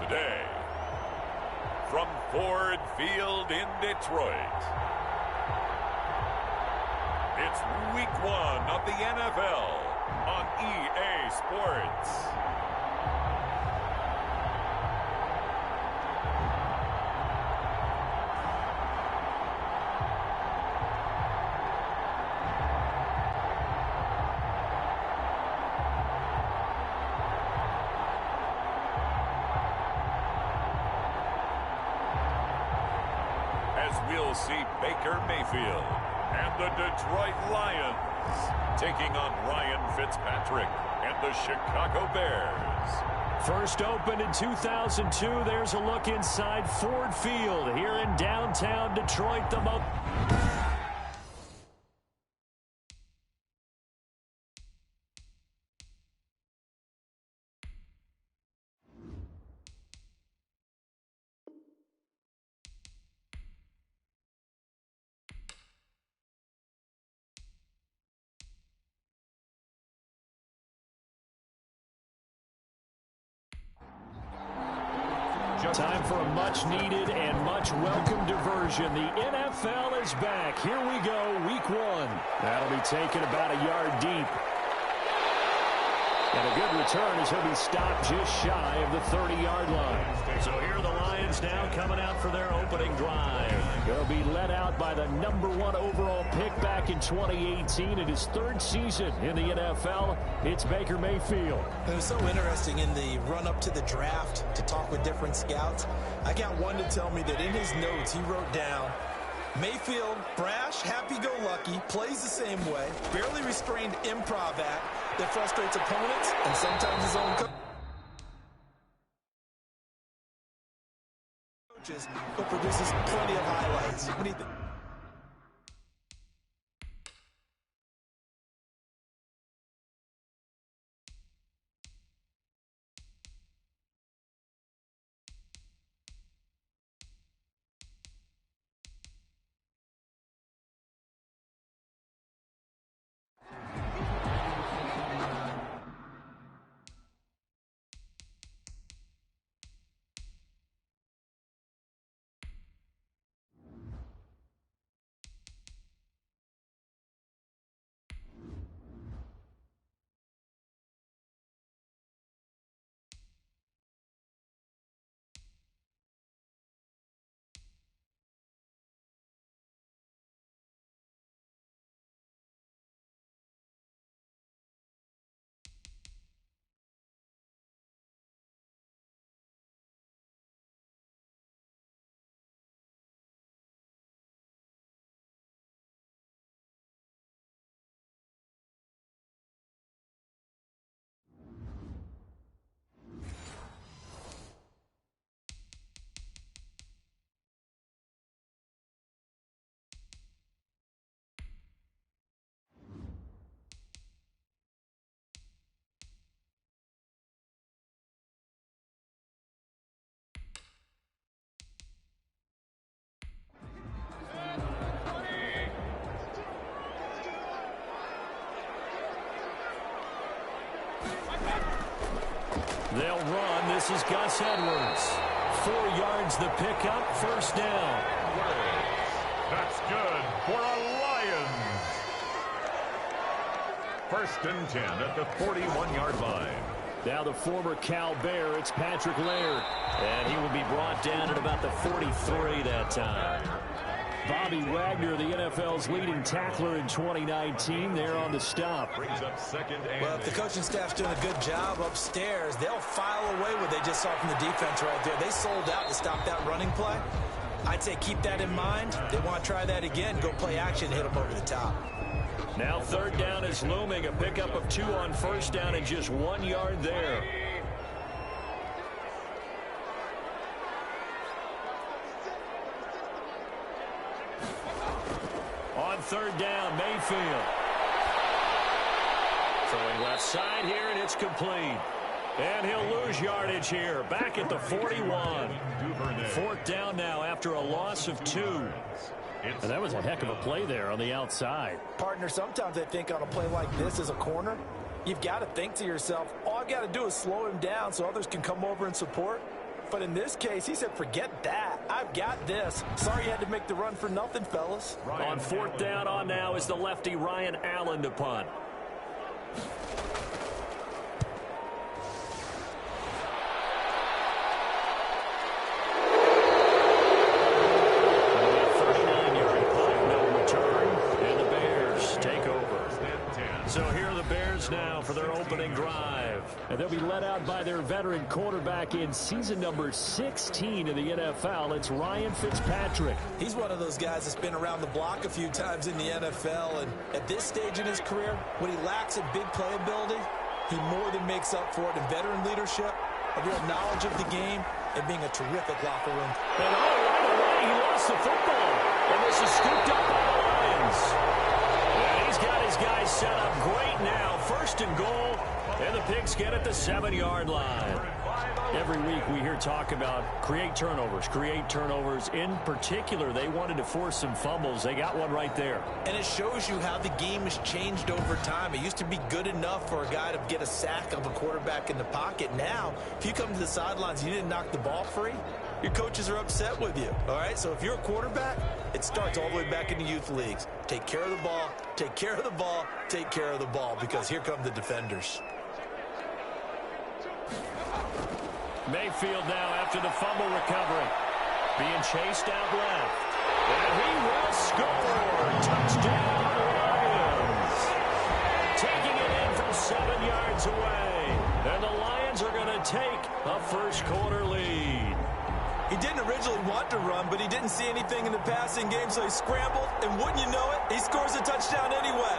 today, from Ford Field in Detroit, it's Week 1 of the NFL on EA Sports. We'll see Baker Mayfield and the Detroit Lions taking on Ryan Fitzpatrick and the Chicago Bears. First opened in 2002. There's a look inside Ford Field here in downtown Detroit. Time for a much-needed and much-welcome diversion. The NFL is back. Here we go, Week 1. That'll be taken about a yard deep. And a good return as he'll be stopped just shy of the 30-yard line. So here are the Lions now coming out for their opening drive. They'll be led out by the #1 overall pick back in 2018 in his 3rd season in the NFL. It's Baker Mayfield. It was so interesting in the run-up to the draft to talk with different scouts. I got one to tell me that in his notes he wrote down, Mayfield, brash, happy-go-lucky, plays the same way, barely restrained improv act that frustrates opponents and sometimes his own coaches, but produces plenty of highlights. What do you think? They'll run. This is Gus Edwards. 4 yards the pickup, first down. That's good for a Lions. 1st and 10 at the 41-yard line. Now the former Cal Bear, it's Patrick Laird. And he will be brought down at about the 43 that time. Bobby Wagner, the NFL's leading tackler in 2019, there on the stop. Brings up 2nd and Well, if the coaching staff's doing a good job upstairs, they'll file away what they just saw from the defense right there. They sold out to stop that running play. I'd say keep that in mind. They want to try that again. Go play action, hit them over the top. Now 3rd down is looming. A pickup of 2 on 1st down and just 1 yard there. On 3rd down, Mayfield. Throwing left side here, and it's complete. And he'll lose yardage here. Back at the 41. 4th down now after a loss of 2. And that was a heck of a play there on the outside. Partner, sometimes I think on a play like this as a corner, you've got to think to yourself, all I've got to do is slow him down so others can come over and support. But in this case, he said, forget that. I've got this. Sorry you had to make the run for nothing, fellas. On fourth down on now is the lefty Ryan Allen to punt. So here are the Bears now for their opening drive. And they'll be led out by their veteran quarterback in season number 16 in the NFL. It's Ryan Fitzpatrick. He's one of those guys that's been around the block a few times in the NFL. And at this stage in his career, when he lacks in big playability, he more than makes up for it in veteran leadership, a real knowledge of the game, and being a terrific locker room. And right away, he lost the football. And this is scooped up by the Lions. He's got his guys set up great now. First and goal, and the Pigs get at the 7-yard line. Every week we hear talk about create turnovers. In particular, they wanted to force some fumbles. They got one right there. And it shows you how the game has changed over time. It used to be good enough for a guy to get a sack of a quarterback in the pocket. Now, if you come to the sidelines and you didn't knock the ball free, your coaches are upset with you. All right, so if you're a quarterback, it starts all the way back in the youth leagues. Take care of the ball, take care of the ball, take care of the ball, because here come the defenders. Mayfield now after the fumble recovery. Being chased out left. And he will score. Touchdown, Lions. Taking it in from 7 yards away. And the Lions are going to take a first-quarter lead. He didn't originally want to run, but he didn't see anything in the passing game, so he scrambled, and wouldn't you know it, he scores a touchdown anyway.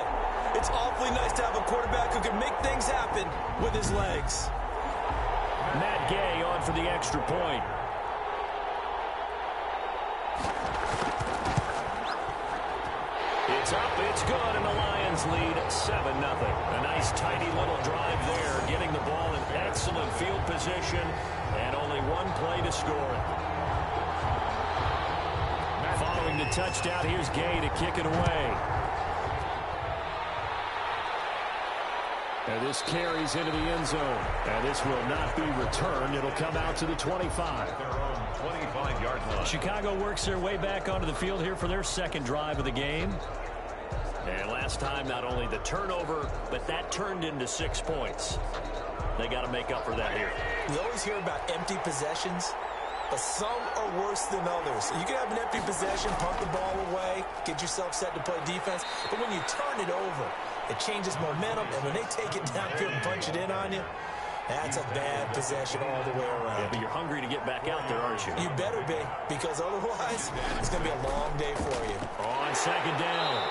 It's awfully nice to have a quarterback who can make things happen with his legs. Matt Gay on for the extra point. It's up, it's good, and the Lions lead 7-0. A nice, tidy little drive there, getting the ball in excellent field position, and only one play to score it. Following the touchdown, here's Gay to kick it away. And this carries into the end zone. And this will not be returned. It'll come out to the 25. Their own 25-yard line. Chicago works their way back onto the field here for their second drive of the game. And last time, not only the turnover, but that turned into 6 points. They got to make up for that here. You always hear about empty possessions, but some are worse than others. You can have an empty possession, punt the ball away, get yourself set to play defense, but when you turn it over, it changes momentum, and when they take it downfield and punch it in on you, that's a bad possession all the way around. Yeah, but you're hungry to get back out there, aren't you? You better be, because otherwise, it's going to be a long day for you. On second down,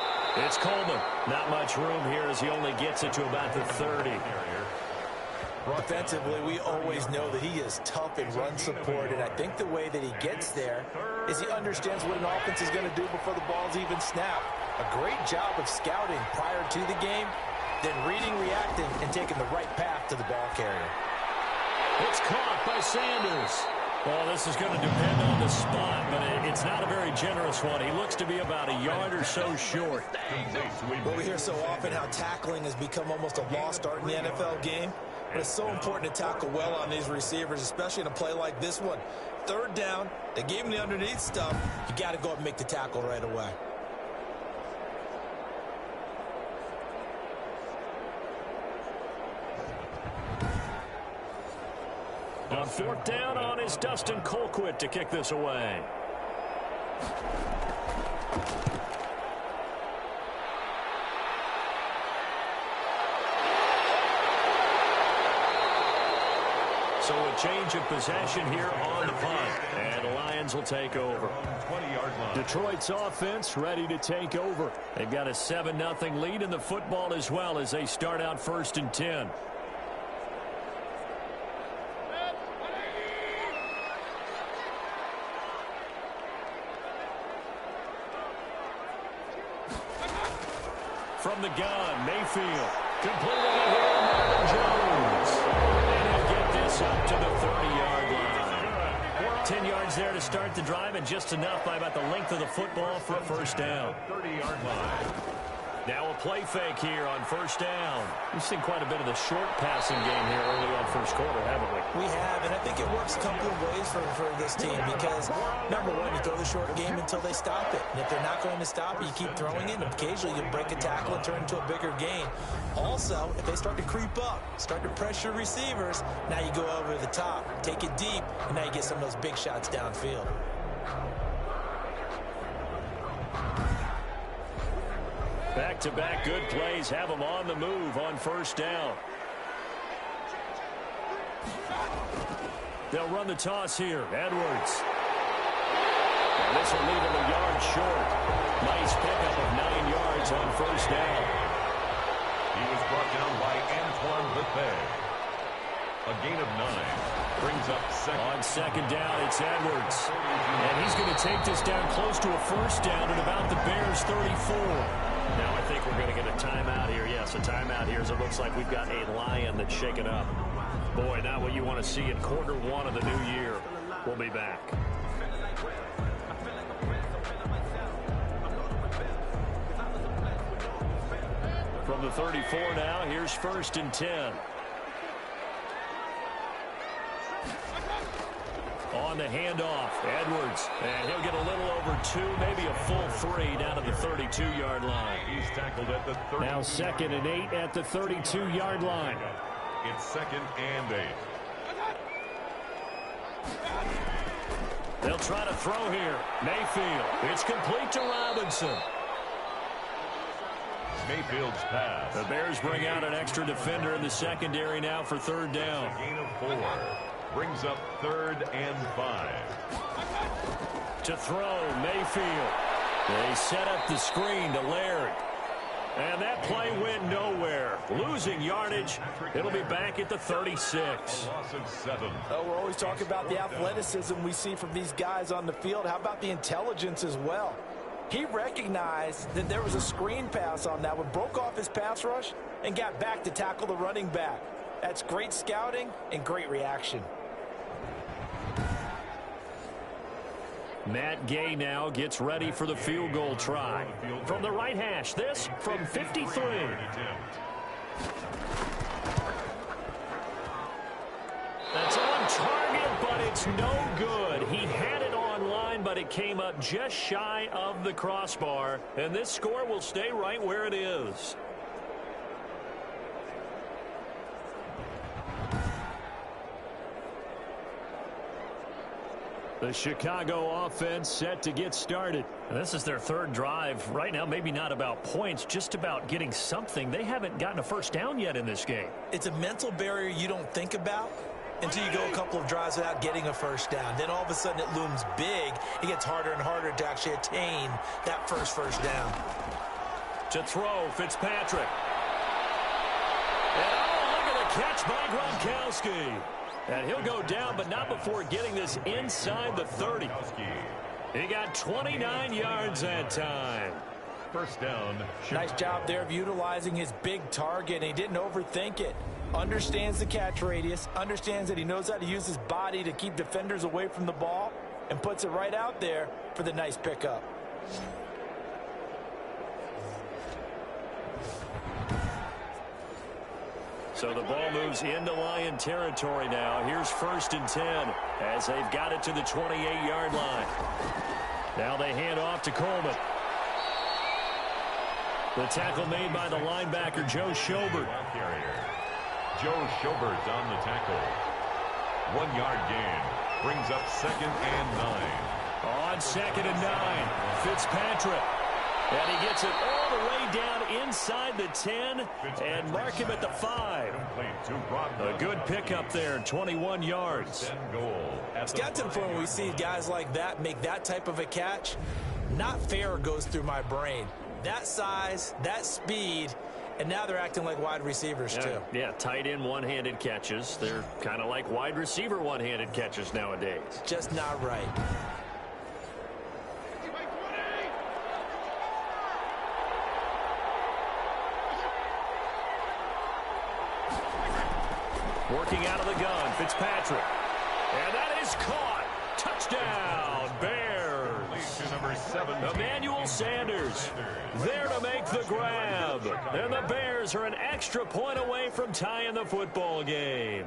it's Coleman. Not much room here as he only gets it to about the 30. Offensively, we always know that he is tough in run support, and I think the way that he gets there is he understands what an offense is going to do before the ball's even snapped. A great job of scouting prior to the game, then reading, reacting, and taking the right path to the ball carrier. It's caught by Sanders. Well, this is going to depend on the spot, but it's not a very generous one. He looks to be about a yard or so short. Well, we hear so often how tackling has become almost a lost art in the NFL game. But it's so important to tackle well on these receivers, especially in a play like this one. Third down, they gave him the underneath stuff. You got to go up and make the tackle right away. On fourth down on is Dustin Colquitt to kick this away. So a change of possession here on the punt. And the Lions will take over. 20-yard line. Detroit's offense ready to take over. They've got a 7-0 lead in the football as well as they start out 1st and 10. From the gun, Mayfield. Completing it here, Marvin Jones. And he'll get this up to the 30-yard line. 10 yards there to start the drive, and just enough by about the length of the football for a first down. 30-yard line. Now a play fake here on first down. We've seen quite a bit of the short passing game here early on first quarter, haven't we? We have, and I think it works a couple of ways for this team because, number one, you throw the short game until they stop it. And if they're not going to stop it, you keep throwing it, and occasionally you break a tackle and turn it into a bigger gain. Also, if they start to creep up, start to pressure receivers, now you go over the top, take it deep, and now you get some of those big shots downfield. Back-to-back good plays have them on the move on first down. They'll run the toss here. Edwards. And this will leave him a yard short. Nice pickup of 9 yards on first down. He was brought down by Antoine Bethea. A gain of 9 brings up second. On second down, it's Edwards. And he's going to take this down close to a first down at about the Bears' 34. Now I think we're going to get a timeout here. Yes, a timeout here as it looks like we've got a Lion that's shaken up. Boy, not what you want to see in quarter one of the new year. We'll be back. From the 34 now, here's first and 10. On the handoff, Edwards, and he'll get a little over 2, maybe a full 3 down to the 32-yard line. He's tackled at the 30. Now 2nd and 8 at the 32-yard line. It's 2nd and 8. They'll try to throw here. Mayfield, it's complete to Robinson. Mayfield's pass. The Bears bring out an extra defender in the secondary now for third down. A gain of 4. Brings up 3rd and 5. To throw, Mayfield. They set up the screen to Laird. And that play went nowhere. Losing yardage. It'll be back at the 36. A loss of 7. We're always talking about the athleticism we see from these guys on the field. How about the intelligence as well? He recognized that there was a screen pass on that one, broke off his pass rush, and got back to tackle the running back. That's great scouting and great reaction. Matt Gay now gets ready for the field goal try. From the right hash, this from 53. That's on target, but it's no good. He had it on line, but it came up just shy of the crossbar. And this score will stay right where it is. The Chicago offense set to get started. And this is their third drive. Right now, maybe not about points, just about getting something. They haven't gotten a first down yet in this game. It's a mental barrier you don't think about until you go a couple of drives without getting a first down. Then all of a sudden it looms big. It gets harder and harder to actually attain that first down. To throw, Fitzpatrick. And oh, look at the catch by Gronkowski. And he'll go down, but not before getting this inside the 30. He got 29 yards that time. First down. Nice job there of utilizing his big target, and he didn't overthink it. Understands the catch radius, understands that he knows how to use his body to keep defenders away from the ball, and puts it right out there for the nice pickup. So the ball moves into Lion territory now. Here's first and 10 as they've got it to the 28-yard line. Now they hand off to Coleman. The tackle made by the linebacker, Joe Schobert. Joe Schobert on the tackle. 1-yard gain. Brings up 2nd and 9. On 2nd and 9, Fitzpatrick. And he gets it all the way down inside the 10 and mark him at the 5. A good pickup there, 21 yards. It's got to the point where we see guys like that make that type of a catch. Not fair goes through my brain. That size, that speed, and now they're acting like wide receivers too. Yeah, tight end one-handed catches. They're kind of like wide receiver one-handed catches nowadays. Just not right. Working out of the gun, Fitzpatrick. And that is caught. Touchdown, Bears. Emmanuel Sanders there to make the grab. And the Bears are an extra point away from tying the football game.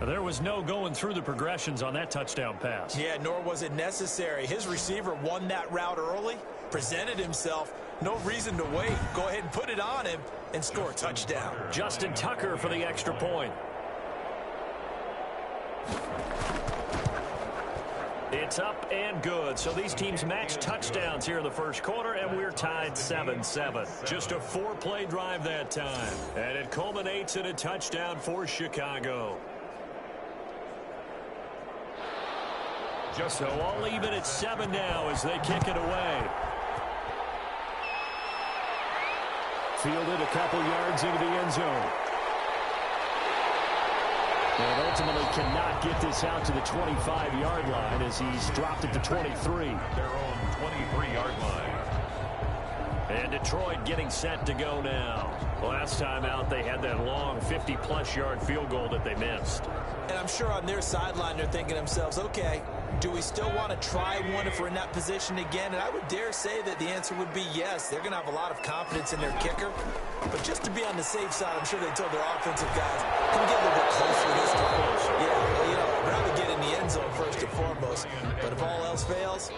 There was no going through the progressions on that touchdown pass. Yeah, nor was it necessary. His receiver won that route early, presented himself. No reason to wait. Go ahead and put it on him and score a touchdown. Justin Tucker for the extra point. It's up and good. So these teams match touchdowns here in the first quarter, and we're tied 7-7. Just a 4-play drive that time. And it culminates in a touchdown for Chicago. So all even at 7 now as they kick it away. Fielded a couple yards into the end zone. And ultimately cannot get this out to the 25-yard line as he's dropped at the 23. Their own 23-yard line. And Detroit getting set to go now. Last time out, they had that long 50-plus yard field goal that they missed. And I'm sure on their sideline they're thinking to themselves, okay, do we still want to try one if we're in that position again? And I would dare say that the answer would be yes. They're going to have a lot of confidence in their kicker. But just to be on the safe side, I'm sure they told their offensive guys, can we get a little bit closer this time? Yeah, well, you know, I'd rather get in the end zone first and foremost. But if all else fails,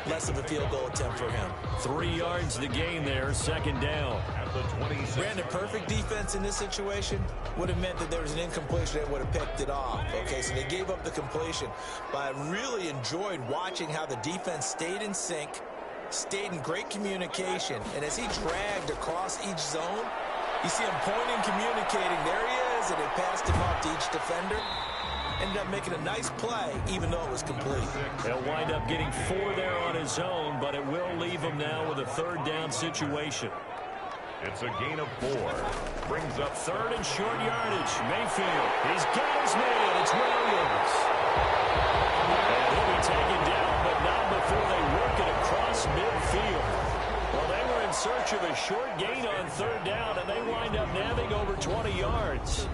less of a field goal attempt for him. 3 yards to gain there, second down. At the 26. Brandon, perfect defense in this situation would have meant that there was an incompletion that would have picked it off. Okay, so they gave up the completion. But I really enjoyed watching how the defense stayed in sync, stayed in great communication, and as he dragged across each zone, you see him pointing, communicating. There he is, and they passed him off to each defender. Ended up making a nice play, even though it was complete. He'll wind up getting 4 there on his own, but it will leave him now with a third down situation. It's a gain of 4. Brings up third and short yardage. Mayfield, he's got his man. It's Williams. And he'll be taken down, but not before they work it across midfield. Well, they were in search of a short gain on third down, and they wind up nabbing over 20 yards.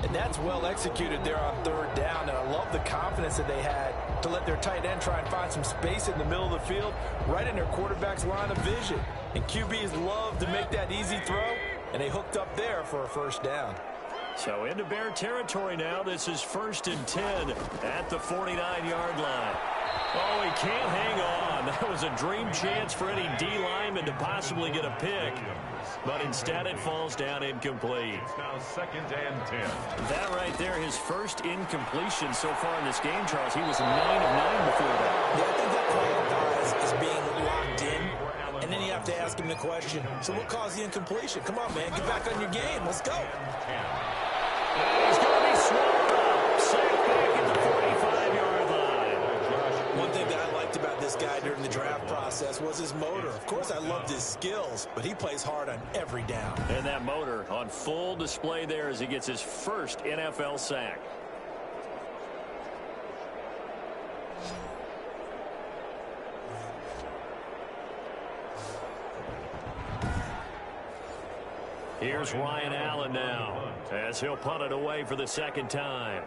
And that's well executed there on third down. And I love the confidence that they had to let their tight end try and find some space in the middle of the field, right in their quarterback's line of vision. And QBs love to make that easy throw, and they hooked up there for a first down. So into Bear territory now. This is 1st and 10 at the 49-yard line. Oh, he can't hang on. That was a dream chance for any D lineman to possibly get a pick. But instead it falls down incomplete. It's now 2nd and 10. That right there, his first incompletion so far in this game, Charles. He was 9 of 9 before that. Yeah, I think that qualifies as being locked in. And then you have to ask him the question, so what caused the incompletion? Come on, man, get back on your game. Let's go. And he's going to be swallowed up. Sacked back at the 45-yard line. One thing that I liked about this guy during the draft process was his motor. Of course, I loved his skills, but he plays hard on every down. And that motor on full display there as he gets his first NFL sack. Here's Ryan Allen now as he'll punt it away for the second time.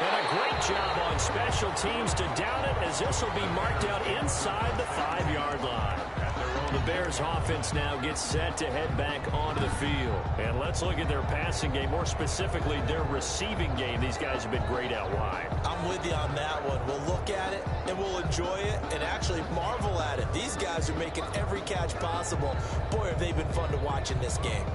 And a great job on special teams to down it as this will be marked out inside the 5-yard line. The Bears offense now gets set to head back onto the field. And let's look at their passing game, more specifically their receiving game. These guys have been great out wide. I'm with you on that one. We'll look at it and we'll enjoy it and actually marvel at it. These guys are making every catch possible. Boy, have they been fun to watch in this game.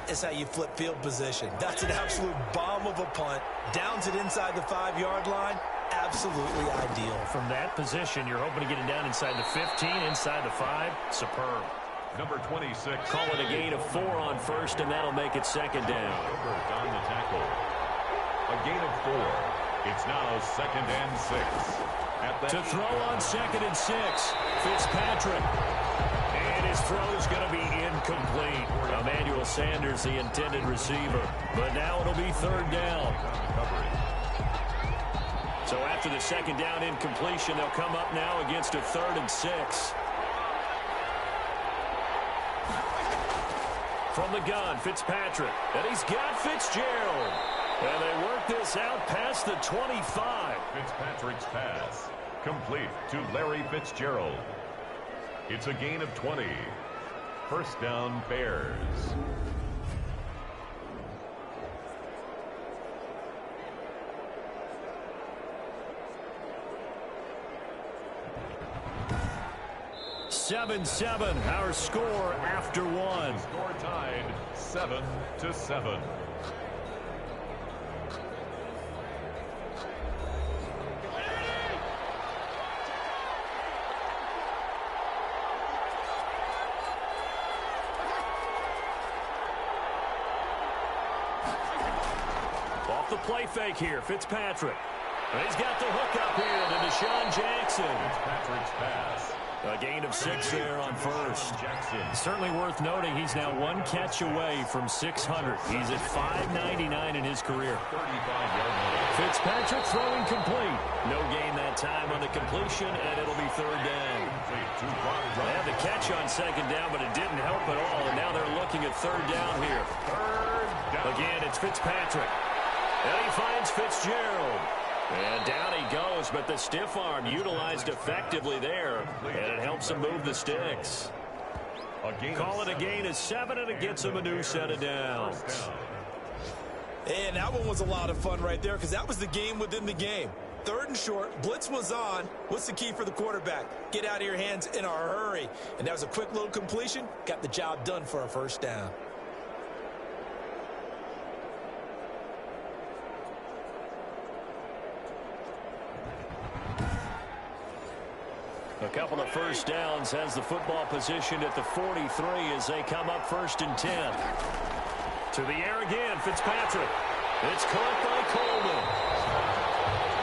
Is how you flip field position. That's an absolute bomb of a punt. Downs it inside the 5-yard line. Absolutely ideal. From that position, you're hoping to get it down inside the 15, inside the 5. Superb. Number 26. Call it a gain of 4 on first, and that'll make it second down. On the tackle. A gain of 4. It's now 2nd and 6. To throw on 2nd and 6, Fitzpatrick. And his throw is going to be incomplete. Emmanuel Sanders, the intended receiver. But now it'll be third down. So after the second down incompletion, they'll come up now against a 3rd and 6. From the gun, Fitzpatrick. And he's got Fitzgerald. And they work this out past the 25. Fitzpatrick's pass complete to Larry Fitzgerald. It's a gain of 20. First down, Bears. Seven, our score after one. Score tied 7-7. Off the play fake here, Fitzpatrick. And he's got the hook up here to Deshaun Jackson. Fitzpatrick's pass. A gain of 6 there on first. Certainly worth noting he's now 1 catch away from 600. He's at 599 in his career. 35-yard line. Fitzpatrick throwing complete. No gain that time on the completion, and it'll be third down. They had the catch on second down, but it didn't help at all, and now they're looking at third down here. Third down. Again, it's Fitzpatrick. And he finds Fitzgerald. And down he goes, but the stiff arm utilized effectively there, and it helps him move the sticks. Call it a gain of 7, and it gets him a new set of downs. And that one was a lot of fun right there because that was the game within the game. 3rd and short, blitz was on. What's the key for the quarterback? Get out of your hands in a hurry. And that was a quick little completion. Got the job done for a first down. A couple of first downs has the football positioned at the 43 as they come up 1st and 10. To the air again, Fitzpatrick. It's caught by Coleman.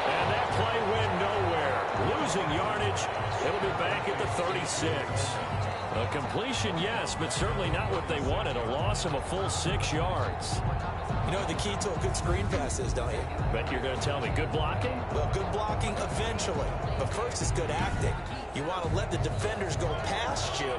And that play went nowhere. Losing yardage. It'll be back at the 36. A completion, yes, but certainly not what they wanted. A loss of a full 6 yards. You know what the key to a good screen pass is, don't you? Bet you're going to tell me good blocking? Well, good blocking eventually. But first is good acting. You want to let the defenders go past you,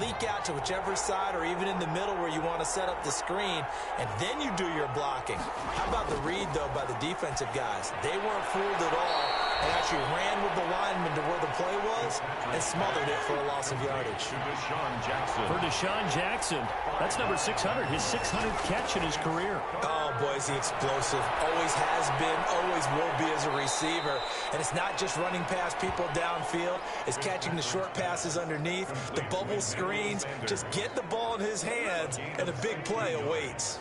leak out to whichever side or even in the middle where you want to set up the screen, and then you do your blocking. How about the read, though, by the defensive guys? They weren't fooled at all and actually ran with the lineman to where the play was and smothered it for a loss of yardage. For Deshaun Jackson, that's number 600, his 600th catch in his career. Oh, boy, is he explosive. Always has been, always will be as a receiver. And it's not just running past people downfield. It's catching the short passes underneath, the bubble screens. Just get the ball in his hands, and a big play awaits.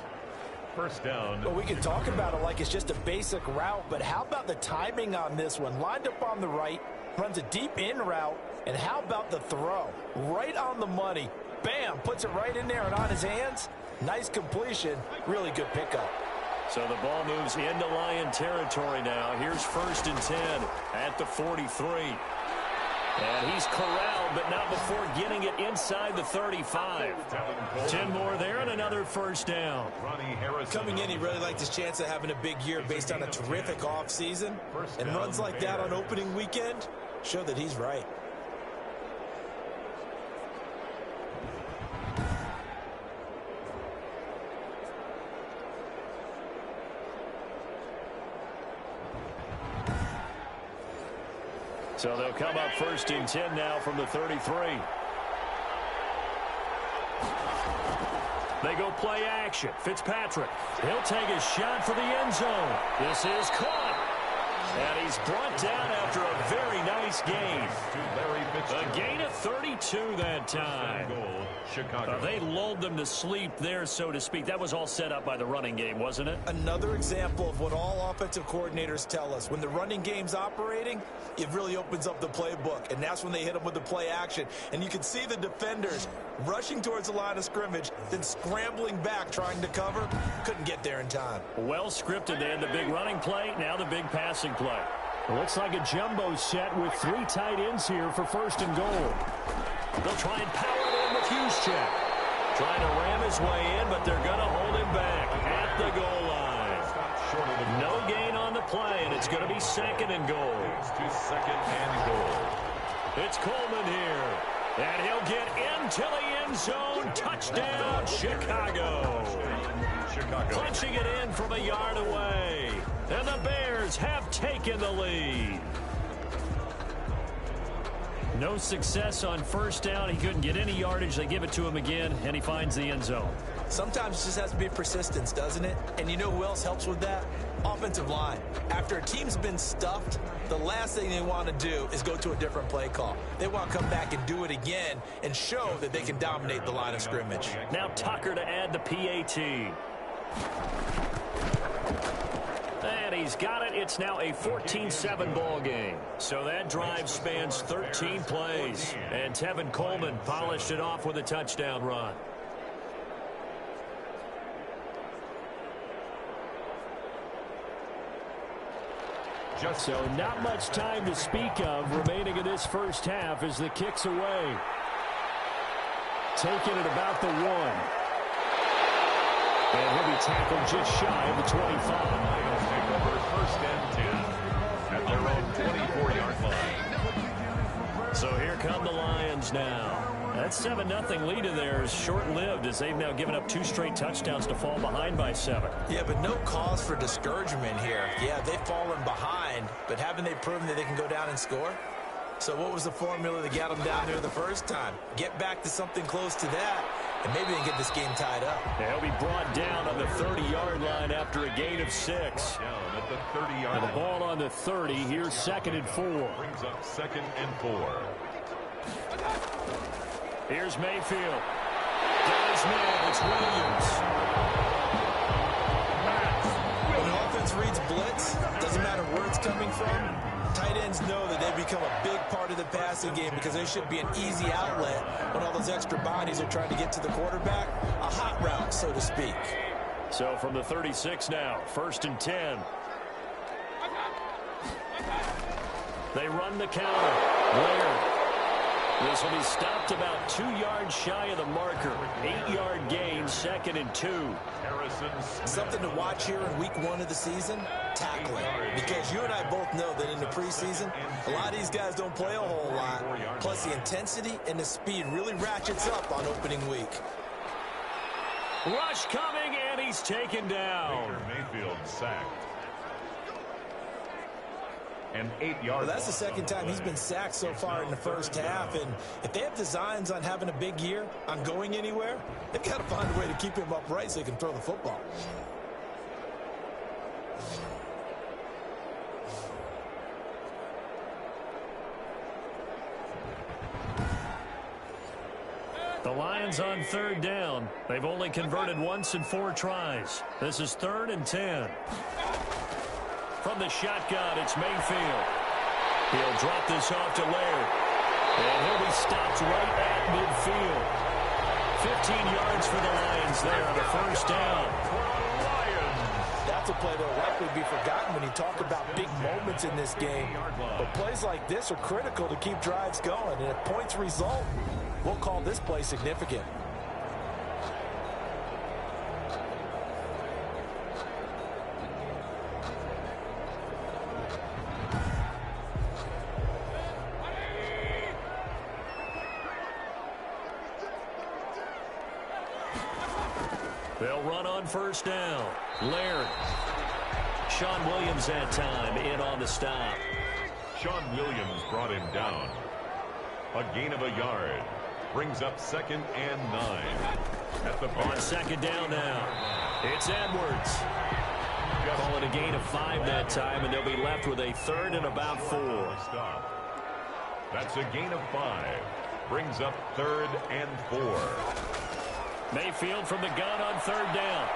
First down. Well, we can talk about it like it's just a basic route, but how about the timing on this one? Lined up on the right, runs a deep in route, and how about the throw? Right on the money. Bam, puts it right in there and on his hands. Nice completion. Really good pickup. So the ball moves into Lion territory now. Here's 1st and 10 at the 43. And he's corralled, but not before getting it inside the 35. 10 more there and another first down. Coming in, he really liked his chance of having a big year based on a terrific offseason. And runs like that on opening weekend show that he's right. So they'll come up 1st and 10 now from the 33. They go play action. Fitzpatrick. He'll take a shot for the end zone. This is caught. And he's brought down after a very nice gain. A gain of 32 that time. They lulled them to sleep there, so to speak. That was all set up by the running game, wasn't it? Another example of what all offensive coordinators tell us. When the running game's operating, it really opens up the playbook, and that's when they hit them with the play action. And you can see the defenders rushing towards the line of scrimmage, then scrambling back trying to cover. Couldn't get there in time. Well scripted. They had the big running play, now the big passing play. It looks like a jumbo set with 3 tight ends here for 1st and goal. They'll try and power it in with Juszczyk. Trying to ram his way in, but they're going to hold him back at the goal line. No gain on the play, and it's going to be second and goal. To second and goal. It's Coleman here, and he'll get into the end zone. Touchdown, Chicago. Punching it in from a yard away, and the Bears have taken the lead. No success on first down. He couldn't get any yardage. They give it to him again, and he finds the end zone. Sometimes it just has to be persistence, doesn't it? And you know who else helps with that? Offensive line. After a team's been stuffed, the last thing they want to do is go to a different play call. They want to come back and do it again and show that they can dominate the line of scrimmage. Now Tucker to add the PAT. And he's got it. It's now a 14-7 ball game. So that drive spans 13 plays. And Tevin Coleman polished it off with a touchdown run. So not much time to speak of remaining in this first half as the kick's away. Taking it about the 1. And he'll be tackled just shy of the 25. Lions take over first and 10 at their own 24-yard line. So here come the Lions now. That 7-0 lead of theirs short-lived as they've now given up 2 straight touchdowns to fall behind by 7. Yeah, but no cause for discouragement here. Yeah, they've fallen behind, but haven't they proven that they can go down and score? So what was the formula that got them down there the first time? Get back to something close to that, and maybe they can get this game tied up. They'll be brought down on the 30-yard line after a gain of 6. Down at the 30-yard line. The ball on the 30. Here's 2nd and 4. Brings up 2nd and 4. Here's Mayfield. Got his man. It's Williams. When an offense reads blitz, doesn't matter where it's coming from, tight ends know that they become a big part of the passing game because they should be an easy outlet when all those extra bodies are trying to get to the quarterback. A hot route, so to speak. So from the 36 now, 1st and 10. They run the counter. Laird. This will be stopped about 2 yards shy of the marker. 8-yard gain, 2nd and 2. Something to watch here in week 1 of the season, tackling. Because you and I both know that in the preseason, a lot of these guys don't play a whole lot. Plus the intensity and the speed really ratchets up on opening week. Rush coming, and he's taken down. Mayfield sacked. An 8-yard. Well, that's the 2nd time he's been sacked so far in the first half. And if they have designs on having a big year, on going anywhere, they've got to find a way to keep him upright so he can throw the football. The Lions on 3rd down. They've only converted once in 4 tries. This is 3rd and 10. From the shotgun, it's Mayfield. He'll drop this off to Laird. And he'll be stopped right at midfield. 15 yards for the Lions there on a 1st down. That's a play that will likely be forgotten when you talk about big moments in this game. But plays like this are critical to keep drives going. And if points result, we'll call this play significant. They'll run on 1st down. Laird. Sean Williams that time in on the stop. Sean Williams brought him down. A gain of a yard. Brings up 2nd and 9. At the on 2nd down now. It's Edwards. Call it a gain of 5 that time, and they'll be left with a 3rd and about 4. That's a gain of 5. Brings up 3rd and 4. Mayfield from the gun on 3rd down.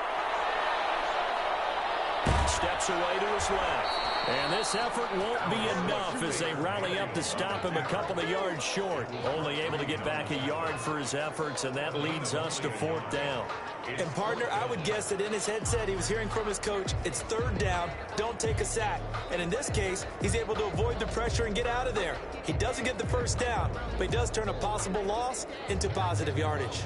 Steps away to his left. And this effort won't be enough as they rally up to stop him a couple of yards short. Only able to get back a yard for his efforts, and that leads us to 4th down. And, partner, I would guess that in his headset he was hearing from his coach, it's 3rd down, don't take a sack. And in this case, he's able to avoid the pressure and get out of there. He doesn't get the 1st down, but he does turn a possible loss into positive yardage.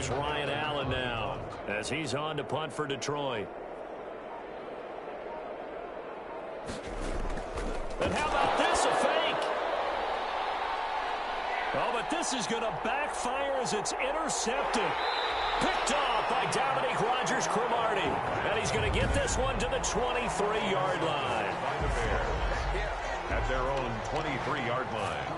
It's Ryan Allen now as he's on to punt for Detroit. And how about this, a fake? Oh, but this is going to backfire as it's intercepted. Picked off by Dominique Rodgers-Cromartie. And he's going to get this one to the 23-yard line. By the Bears at their own 23-yard line.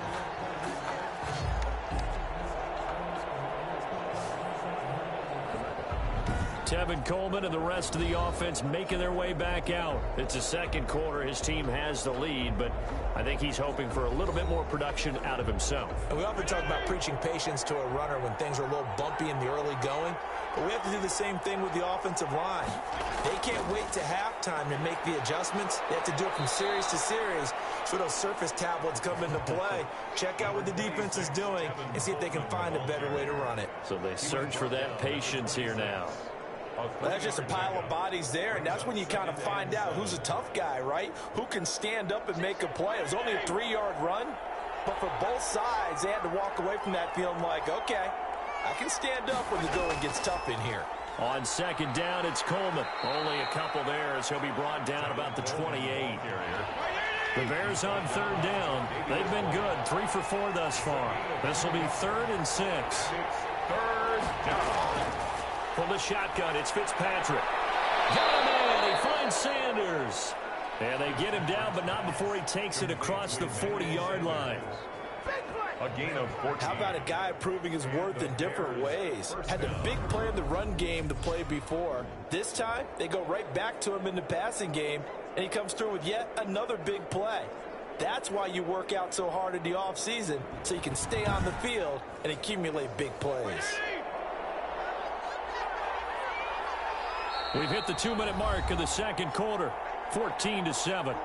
Tevin Coleman and the rest of the offense making their way back out. It's the second quarter. His team has the lead, but I think he's hoping for a little bit more production out of himself. And we often talk about preaching patience to a runner when things are a little bumpy in the early going, but we have to do the same thing with the offensive line. They can't wait to halftime to make the adjustments. They have to do it from series to series so those surface tablets come into play. Check out what the defense is doing and see if they can find a better way to run it. So they search for that patience here now. Well, that's just a pile of bodies there, and that's when you kind of find out who's a tough guy, right? Who can stand up and make a play. It was only a 3-yard run, but for both sides, they had to walk away from that feeling like, okay, I can stand up when the going gets tough in here. On second down, it's Coleman. Only a couple there as he'll be brought down about the 28. The Bears on third down. They've been good, 3 for 4 thus far. This will be 3rd and 6. Third down. From the shotgun, it's Fitzpatrick. Got him in. He finds Sanders. And they get him down, but not before he takes it across the 40-yard line. A gain of 14. How about a guy proving his worth in different ways? Had the big play in the run game to play before. This time, they go right back to him in the passing game, and he comes through with yet another big play. That's why you work out so hard in the offseason, so you can stay on the field and accumulate big plays. We've hit the 2-minute mark of the second quarter, 14-7.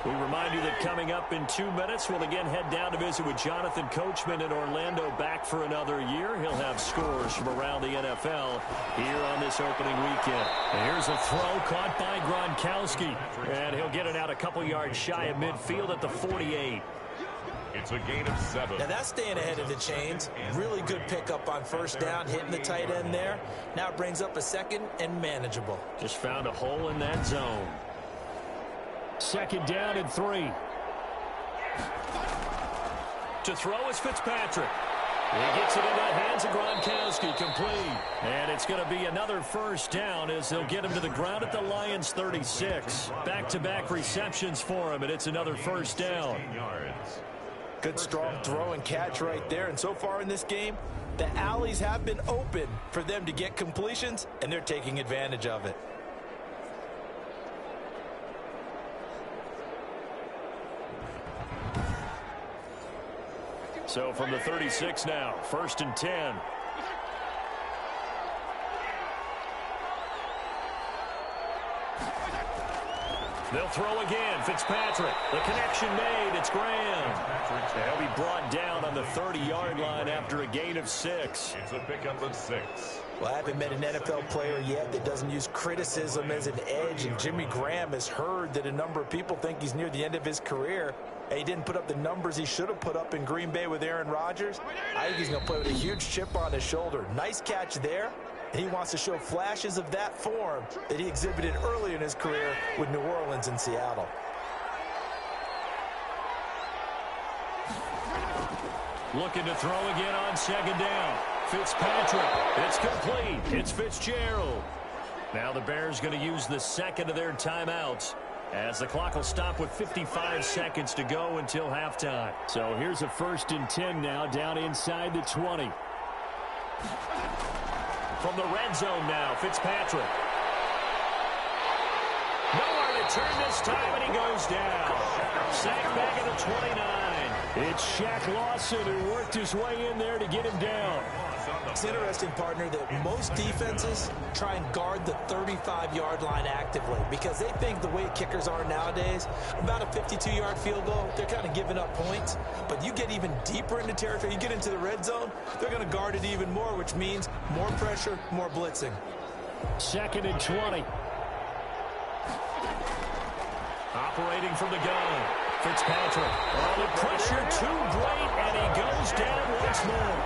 We remind you that coming up in 2 minutes, we'll again head down to visit with Jonathan Coachman in Orlando, back for another year. He'll have scores from around the NFL here on this opening weekend. And here's a throw caught by Gronkowski, and he'll get it out a couple yards shy of midfield at the 48. It's a gain of 7. Now that's staying ahead of the chains. Really good pickup on first down, hitting the tight end there. Now it brings up a second and manageable. Just found a hole in that zone. Second down and 3. To throw is Fitzpatrick. He gets it into the hands of Gronkowski, complete. And it's going to be another first down as they'll get him to the ground at the Lions' 36. Back-to-back receptions for him, and it's another first down. Good strong throw and catch right there. And so far in this game, the alleys have been open for them to get completions, and they're taking advantage of it. So from the 36 now, 1st and 10. They'll throw again. Fitzpatrick. The connection made. It's Graham. They'll be brought down on the 30-yard line after a gain of 6. It's a pickup of 6. Well, I haven't met an NFL player yet that doesn't use criticism as an edge, and Jimmy Graham has heard that a number of people think he's near the end of his career. And he didn't put up the numbers he should have put up in Green Bay with Aaron Rodgers. I think he's going to play with a huge chip on his shoulder. Nice catch there. And he wants to show flashes of that form that he exhibited early in his career with New Orleans and Seattle. Looking to throw again on second down. Fitzpatrick. It's complete. It's Fitzgerald. Now the Bears going to use the second of their timeouts, as the clock will stop with 55 seconds to go until halftime. So here's a 1st and 10 now, down inside the 20. From the red zone now, Fitzpatrick. Nowhere to turn this time, and he goes down. Sacked back at the 29. It's Shaq Lawson who worked his way in there to get him down. It's interesting, partner, that most defenses try and guard the 35-yard line actively because they think the way kickers are nowadays, about a 52-yard field goal, they're kind of giving up points. But you get even deeper into territory, you get into the red zone, they're going to guard it even more, which means more pressure, more blitzing. 2nd and 20. Operating from the gun. Fitzpatrick. Oh, the pressure too great, and he goes down once more.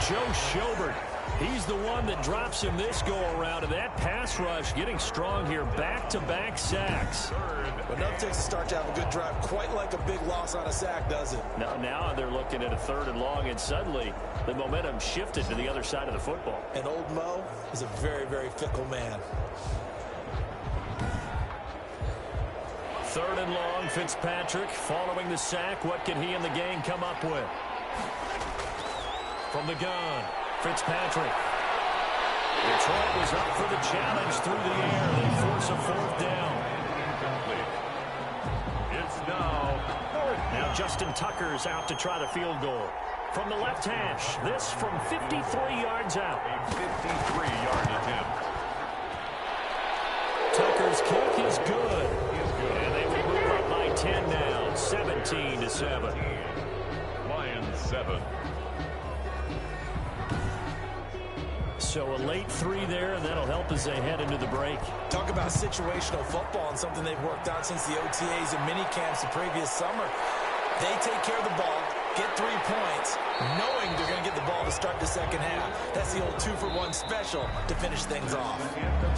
Joe Schobert, he's the one that drops him this go-around, and that pass rush getting strong here. Back-to-back sacks. But enough takes to start to have a good drive, quite like a big loss on a sack, does it? Now they're looking at a 3rd and long, and suddenly the momentum shifted to the other side of the football. And old Mo is a very, very fickle man. 3rd and long, Fitzpatrick following the sack. What can he and the gang come up with? From the gun, Fitzpatrick. Detroit was up for the challenge through the air. They force a 4th down. It's now Justin Tucker's out to try the field goal. From the left hash, this from 53 yards out. a 53-yard attempt. Tucker's kick is good. And they will move up by 10 now, 17-7. Lions 7. So a late 3 there, and that'll help as they head into the break. Talk about situational football and something they've worked on since the OTAs and mini camps the previous summer. They take care of the ball, get 3 points, knowing they're going to get the ball to start the second half. That's the old 2-for-1 special to finish things off.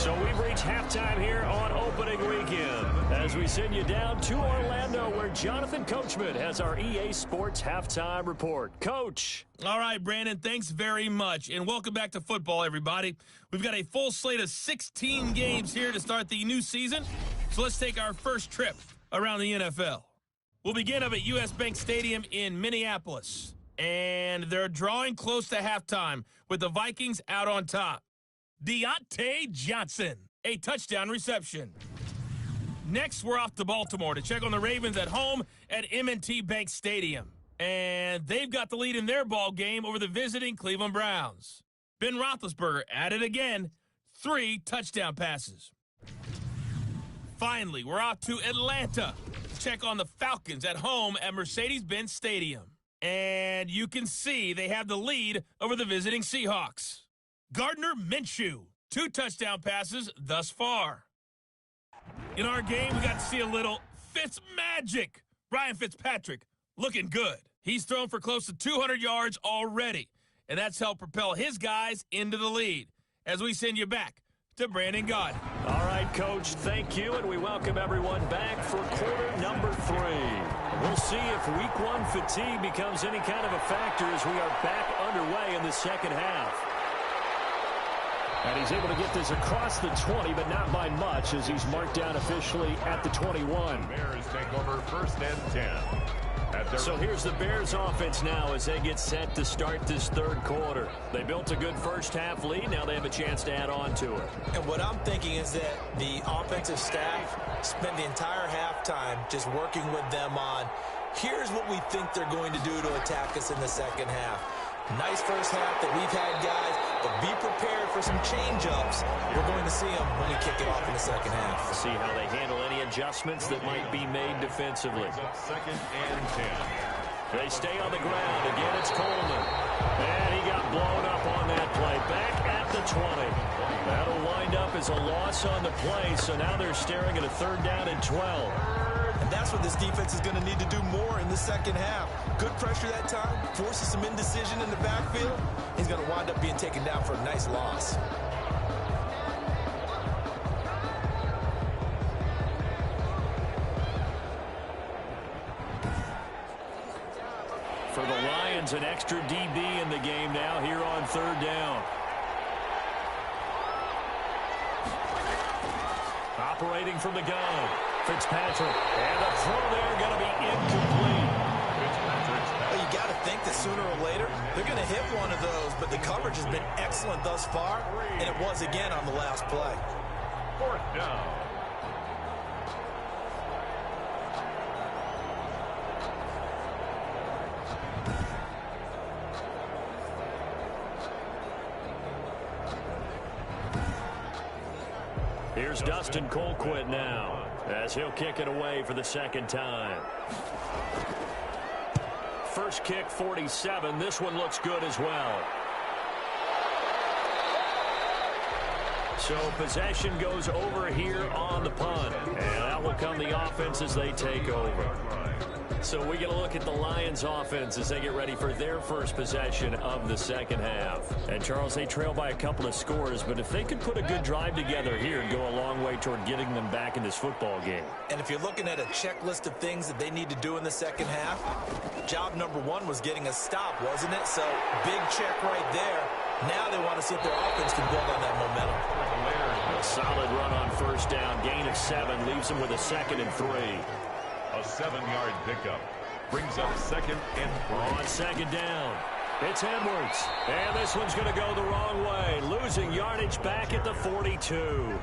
So we've reached halftime here on opening weekend as we send you down to Orlando, where Jonathan Coachman has our EA Sports halftime report. Coach. All right, Brandon, thanks very much, and welcome back to football, everybody. We've got a full slate of 16 games here to start the new season, so let's take our first trip around the NFL. We'll begin up at U.S. Bank Stadium in Minneapolis, and they're drawing close to halftime with the Vikings out on top. Deontay Johnson, a touchdown reception. Next, we're off to Baltimore to check on the Ravens at home at M&T Bank Stadium. And they've got the lead in their ball game over the visiting Cleveland Browns. Ben Roethlisberger at it again, 3 touchdown passes. Finally, we're off to Atlanta to check on the Falcons at home at Mercedes-Benz Stadium. And you can see they have the lead over the visiting Seahawks. Gardner Minshew, 2 touchdown passes thus far. In our game, we got to see a little Fitzmagic. Ryan Fitzpatrick looking good. He's thrown for close to 200 yards already, and that's helped propel his guys into the lead. As we send you back to Brandon Gaudin. All right, Coach, thank you, and we welcome everyone back for quarter number 3. We'll see if week 1 fatigue becomes any kind of a factor as we are back underway in the second half. And he's able to get this across the 20, but not by much, as he's marked down officially at the 21. Bears take over 1st and 10. So here's the Bears offense now as they get set to start this 3rd quarter. They built a good first half lead. Now they have a chance to add on to it. And what I'm thinking is that the offensive staff spent the entire halftime just working with them on, here's what we think they're going to do to attack us in the second half. Nice first half that we've had, guys, but be prepared for some change-ups. We're going to see them when we kick it off in the second half. See how they handle any adjustments that might be made defensively. 2nd and 10. They stay on the ground. Again, it's Coleman. And he got blown up on that play. Back at the 20. That'll wind up as a loss on the play, so now they're staring at a 3rd down and 12. And that's what this defense is going to need to do more in the second half. Good pressure that time, forces some indecision in the backfield. He's going to wind up being taken down for a nice loss. For the Lions, an extra DB in the game now here on 3rd down. Operating from the gun, Fitzpatrick. And the throw there going to be incomplete. Well, you got to think that sooner or later they're going to hit one of those, but the coverage has been excellent thus far, and it was again on the last play. 4th down. Here's Dustin Colquitt now as he'll kick it away for the 2nd time. First kick, 47. This one looks good as well. So possession goes over here on the punt. And out will come the offense as they take over. So we get a look at the Lions offense as they get ready for their first possession of the second half. And Charles, they trail by a couple of scores, but if they could put a good drive together here, it'd go a long way toward getting them back in this football game. And if you're looking at a checklist of things that they need to do in the second half, job number one was getting a stop, wasn't it? So big check right there. Now they want to see if their offense can build on that momentum. A solid run on first down. Gain of 7 leaves them with a 2nd and 3. A 7-yard pickup brings up 2nd and 3. On 2nd down, it's Edwards. And this one's going to go the wrong way. Losing yardage back at the 42.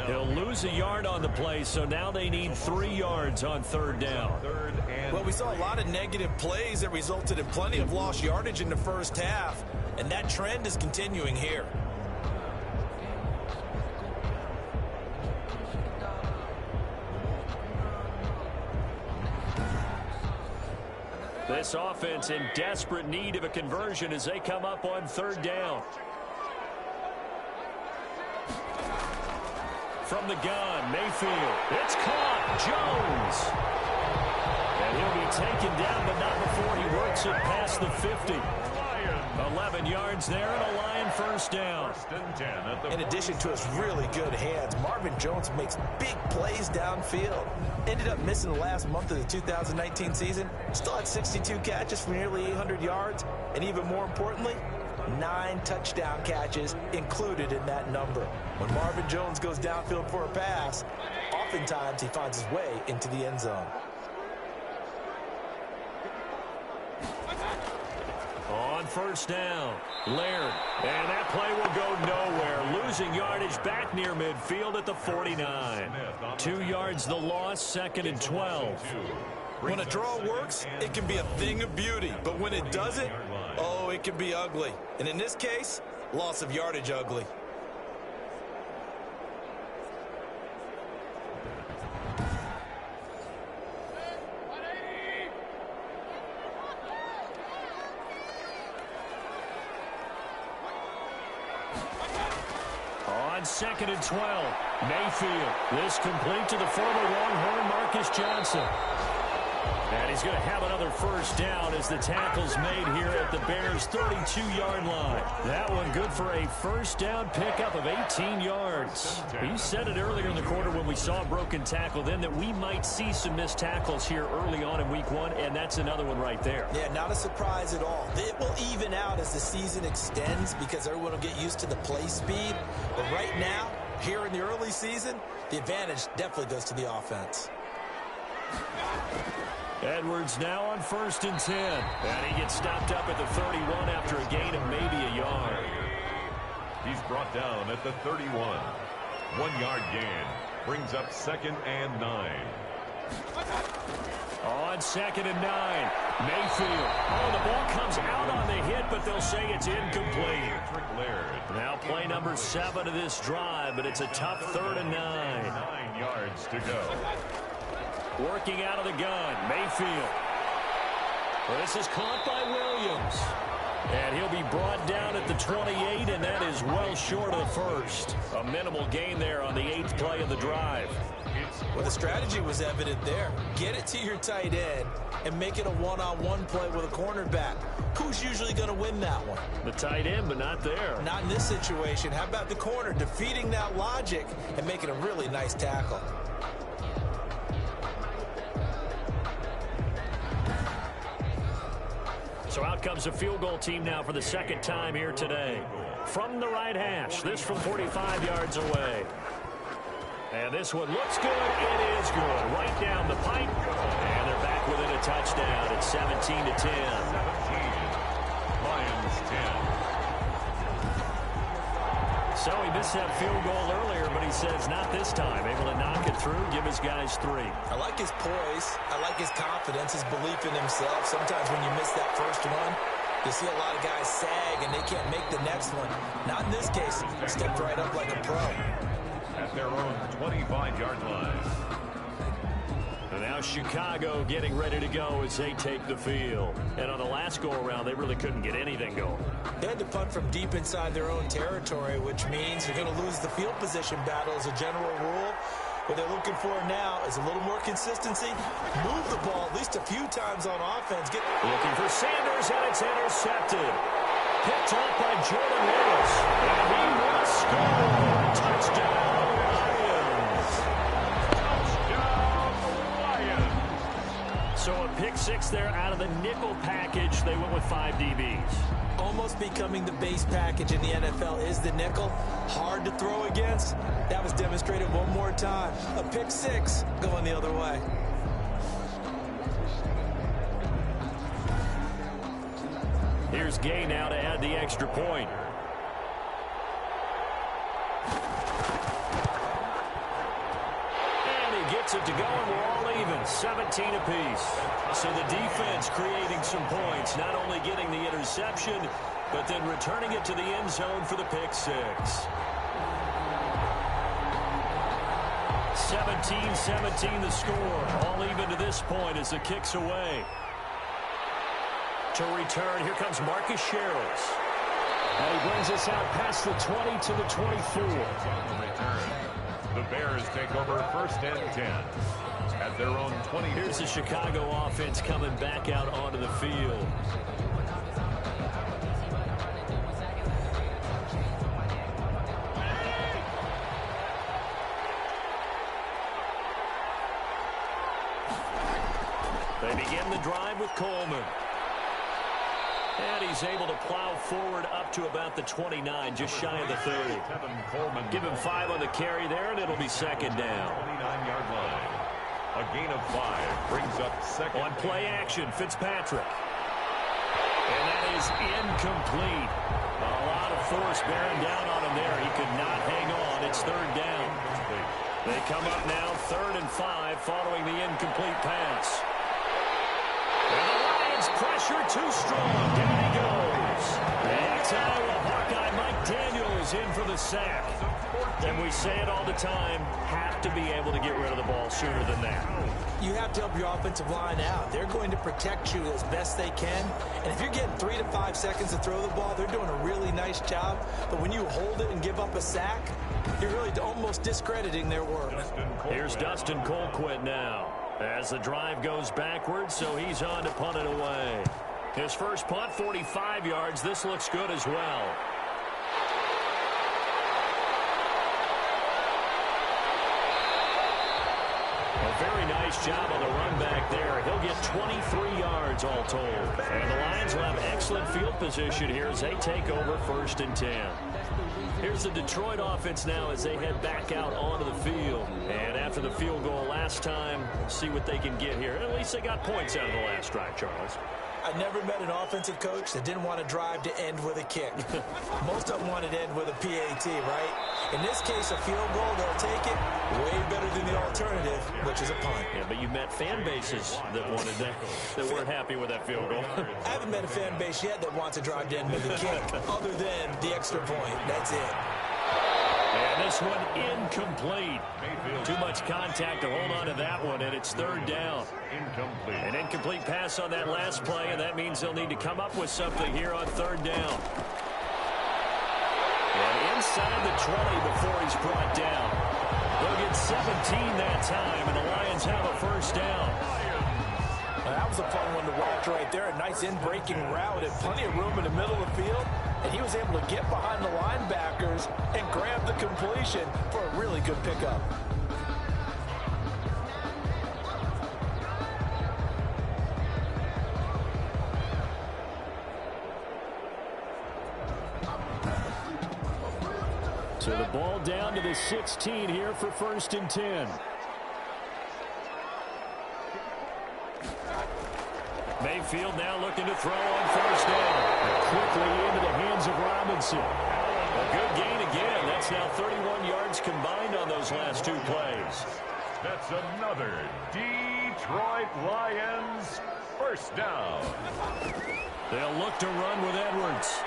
He'll lose a yard on the play, so now they need 3 yards on 3rd down. Well, we saw a lot of negative plays that resulted in plenty of lost yardage in the first half, and that trend is continuing here. This offense in desperate need of a conversion as they come up on 3rd down. From the gun, Mayfield. It's caught. Jones. And he'll be taken down, but not before he works it past the 50. 11 yards there and a Lion first down. In addition to his really good hands, Marvin Jones makes big plays downfield. Ended up missing the last month of the 2019 season. Still had 62 catches for nearly 800 yards. And even more importantly, 9 touchdown catches included in that number. When Marvin Jones goes downfield for a pass, oftentimes he finds his way into the end zone. On first down, Laird. And that play will go nowhere. Losing yardage back near midfield at the 49. 2 yards the loss, 2nd and 12. When a draw works, it can be a thing of beauty. But when it doesn't, oh, it can be ugly. And in this case, loss of yardage ugly. On 2nd and 12, Mayfield. This complete to the former Longhorn Marcus Johnson. And he's going to have another first down as the tackle's made here at the Bears' 32-yard line. That one good for a first down pickup of 18 yards. He said it earlier in the quarter when we saw a broken tackle then that we might see some missed tackles here early on in week 1, and that's another one right there. Yeah, not a surprise at all. It will even out as the season extends because everyone will get used to the play speed. But right now, here in the early season, the advantage definitely goes to the offense. Edwards now on 1st and 10. And he gets stopped up at the 31 after a gain of maybe a yard. He's brought down at the 31. 1-yard gain brings up 2nd and 9. On 2nd and 9, Mayfield. Oh, the ball comes out on the hit, but they'll say it's incomplete. Now play number 7 of this drive, but it's a tough 3rd and 9. 9 yards to go. Working out of the gun, Mayfield. Well, this is caught by Williams. And he'll be brought down at the 28, and that is well short of the first. A minimal gain there on the 8th play of the drive. Well, the strategy was evident there. Get it to your tight end and make it a one-on-one play with a cornerback. Who's usually going to win that one? The tight end, but not there. Not in this situation. How about the corner defeating that logic and making a really nice tackle? So out comes a field goal team now for the 2nd time here today. From the right hash, this from 45 yards away. And this one looks good. It is good. Right down the pipe. And they're back within a touchdown. It's 17-10. 17. Lions 10. So he missed that field goal earlier, but he says not this time. Able to knock it through, give his guys 3. I like his poise. I like his confidence, his belief in himself. Sometimes when you miss that first one, you see a lot of guys sag and they can't make the next one. Not in this case. Stepped right up like a pro. At their own 25-yard line. Now Chicago getting ready to go as they take the field. And on the last go-around, they really couldn't get anything going. They had to punt from deep inside their own territory, which means you're going to lose the field position battle as a general rule. What they're looking for now is a little more consistency. Move the ball at least a few times on offense. Looking for Sanders, and it's intercepted. Picked off by Jordan Lewis. And he will score. Touchdown, Lions. Touchdown, Lions. So a pick six there out of the nickel package. They went with 5 DBs. Almost becoming the base package in the NFL is the nickel. Hard to throw against. That was demonstrated one more time. A pick six going the other way. Here's Gay now to add the extra point. And he gets it to go, and we're all even, 17 apiece. So the defense creating some points, not only getting the interception, but then returning it to the end zone for the pick six. 17-17 the score. All even to this point as the kick's away. To return, here comes Marcus Sherrills. And he brings us out past the 20 to the 24. The Bears take over 1st and 10 at their own 20. Here's the Chicago offense coming back out onto the field. They begin the drive with Coleman. And he's able to plow forward up to about the 29, just shy of the 30. Give him 5 on the carry there, and it'll be second down. 29-yard line. A gain of 5 brings up second. On play action, Fitzpatrick. And that is incomplete. A lot of force bearing down on him there. He could not hang on. It's third down. They come up now 3rd and 5 following the incomplete pass. And the Lions pressure too strong. Down he goes. Ex-Iowa Hawkeye Mike Daniels in for the sack. And we say it all the time, have to be able to get rid of the ball sooner than that. You have to help your offensive line out. They're going to protect you as best they can. And if you're getting 3 to 5 seconds to throw the ball, they're doing a really nice job. But when you hold it and give up a sack, you're really almost discrediting their work. Here's Dustin Colquitt now. As the drive goes backwards, so he's on to punt it away. His first punt, 45 yards. This looks good as well. A very nice job on the run back there. He'll get 23 yards all told. And the Lions will have excellent field position here as they take over 1st and 10. Here's the Detroit offense now as they head back out onto the field. And after the field goal last time, see what they can get here. At least they got points out of the last drive, Charles. I never met an offensive coach that didn't want to drive to end with a kick. Most of them wanted to end with a PAT, right? In this case, a field goal, they'll take it. Way better than the alternative, which is a punt. Yeah, but you met fan bases that wanted that weren't happy with that field goal. I haven't met a fan base yet that wants to drive to end with a kick, other than the extra point. That's it. And this one incomplete. Too much contact to hold on to that one, and it's 3rd down. An incomplete pass on that last play, and that means they'll need to come up with something here on 3rd down. And inside the 20 before he's brought down. They'll get 17 that time, and the Lions have a 1st down. That was a fun one to watch right there. A nice in-breaking route and plenty of room in the middle of the field. And he was able to get behind the linebackers and grab the completion for a really good pickup. So the ball down to the 16 here for 1st and 10. Mayfield now looking to throw on 1st down. Quickly into the hands of Robinson. A good gain again. That's now 31 yards combined on those last 2 plays. That's another Detroit Lions 1st down. They'll look to run with Edwards.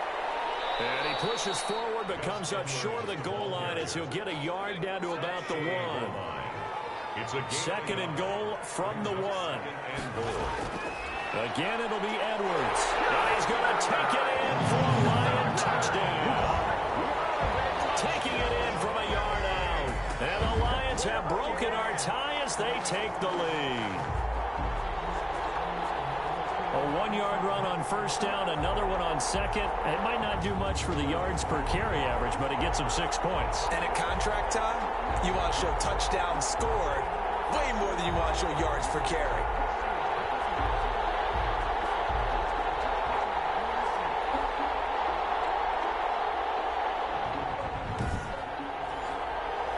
And he pushes forward but comes up short of the goal line as he'll get a yard down to about the 1. Second and goal from the 1. Again, it'll be Edwards. And he's going to take it in for a Lion touchdown. Taking it in from a yard out. And the Lions have broken our tie as they take the lead. A 1-yard run on first down, another one on second. It might not do much for the yards per carry average, but it gets them 6 points. And at contract time, you want to show touchdowns scored way more than you want to show yards per carry.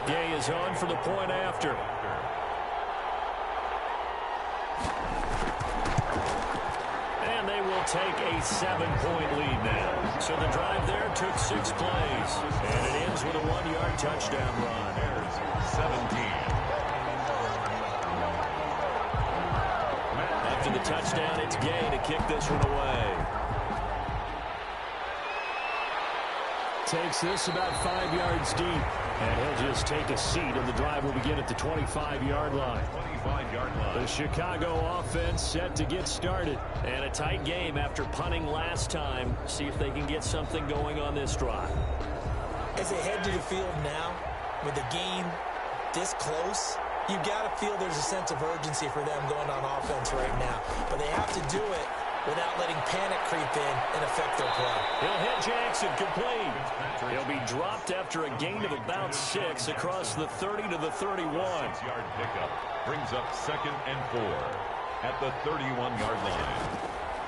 Gay is on for the point after. And they will take a 7-point lead now. So the drive there took 6 plays. And it ends with a 1-yard touchdown run. Bears 17. After the touchdown, it's Gay to kick this one away. Takes this about 5 yards deep. And he'll just take a seat, and the drive will begin at the 25-yard line. 25-yard line. The Chicago offense set to get started. And a tight game after punting last time. See if they can get something going on this drive. As they head to the field now, with the game this close, you've got to feel there's a sense of urgency for them going on offense right now. But they have to do it without letting panic creep in and affect their play. He'll hit Jackson, complete. He'll be dropped after a gain of about 6 across the 30 to the 31. 6-yard pickup brings up 2nd and 4 at the 31-yard line.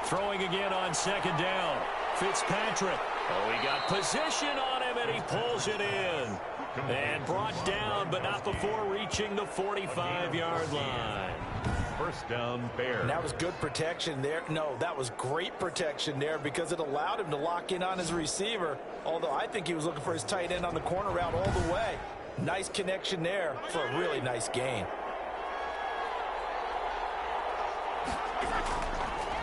Throwing again on 2nd down. Fitzpatrick. Oh, he got position on him, and he pulls it in. And brought down, but not before reaching the 45-yard line. First down, Bears. And that was good protection there. No, that was great protection there because it allowed him to lock in on his receiver, although I think he was looking for his tight end on the corner route all the way. Nice connection there for a really nice gain.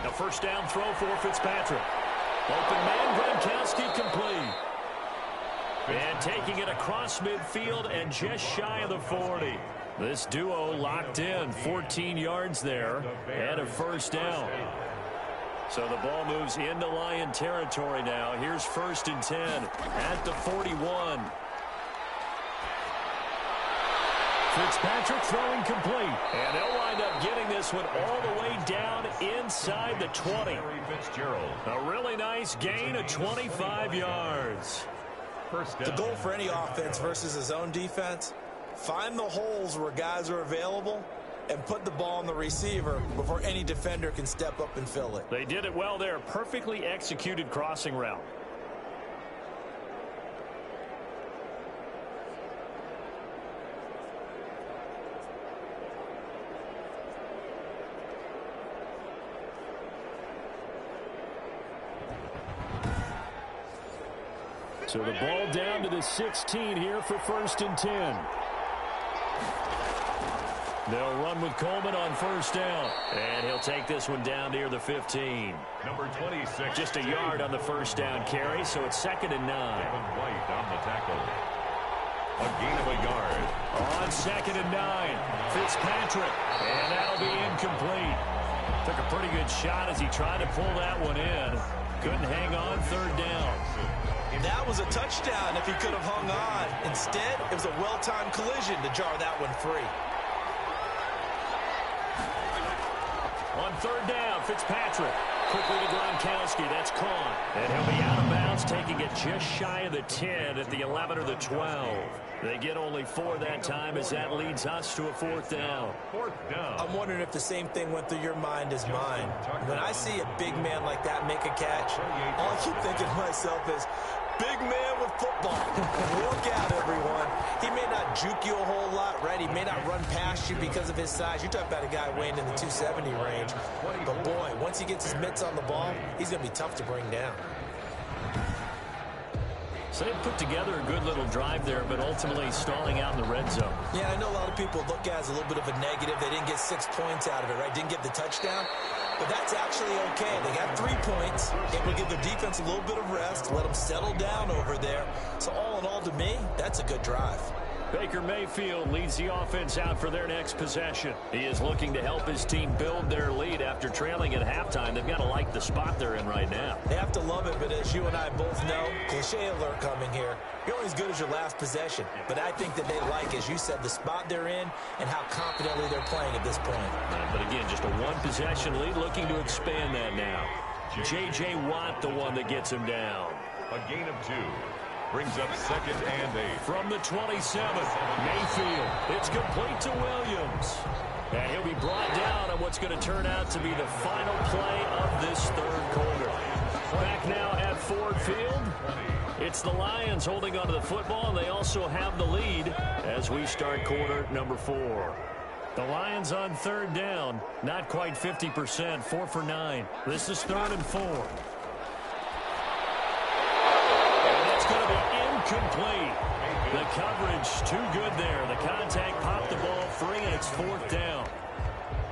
The first down throw for Fitzpatrick. Open man, Gronkowski complete. And taking it across midfield and just shy of the 40. This duo locked in, 14 yards there, and a first down. So the ball moves into Lion territory now. Here's 1st and 10 at the 41. Fitzpatrick throwing complete. And they'll wind up getting this one all the way down inside the 20. A really nice gain of 25 yards. The goal for any offense versus his own defense, find the holes where guys are available and put the ball on the receiver before any defender can step up and fill it. They did it well there. Perfectly executed crossing route. So the ball down to the 16 here for 1st and 10. They'll run with Coleman on first down. And he'll take this one down near the 15. Number 26. Just a yard on the first down carry, so it's 2nd and 9. White on the tackle. A gain of a yard. On 2nd and 9, Fitzpatrick. And that'll be incomplete. Took a pretty good shot as he tried to pull that one in. Couldn't hang on, 3rd down. That was a touchdown if he could have hung on. Instead, it was a well-timed collision to jar that one free. On 3rd down, Fitzpatrick. Quickly to Gronkowski. That's caught. And he'll be out of bounds, taking it just shy of the 10 at the 11 or the 12. They get only 4 that time as that leads us to a 4th down. 4th down. I'm wondering if the same thing went through your mind as mine. When I see a big man like that make a catch, all I keep thinking to myself is, big man with football. Look out, everyone. He may not juke you a whole lot, right? He may not run past you because of his size. You're talking about a guy weighing in the 270 range. But, boy, once he gets his mitts on the ball, he's going to be tough to bring down. So they put together a good little drive there, but ultimately stalling out in the red zone. Yeah, I know a lot of people look at it as a little bit of a negative. They didn't get 6 points out of it, right? Didn't get the touchdown. But that's actually okay. They got 3 points. Able to give their defense a little bit of rest, let them settle down over there. So all in all, to me, that's a good drive. Baker Mayfield leads the offense out for their next possession. He is looking to help his team build their lead after trailing at halftime. They've got to like the spot they're in right now. They have to love it, but as you and I both know, cliche alert coming here. You're only as good as your last possession. But I think that they like, as you said, the spot they're in and how confidently they're playing at this point. But again, just a one-possession lead, looking to expand that now. J.J. Watt, the one that gets him down. A gain of 2. Brings up 2nd and 8. From the 27, Mayfield. It's complete to Williams. And he'll be brought down on what's going to turn out to be the final play of this third quarter. Back now at Ford Field. It's the Lions holding onto the football, and they also have the lead as we start quarter number 4. The Lions on third down, not quite 50%, 4 for 9. This is 3rd and 4. Going to be incomplete. The coverage too good there. The contact popped the ball free, and it's 4th down.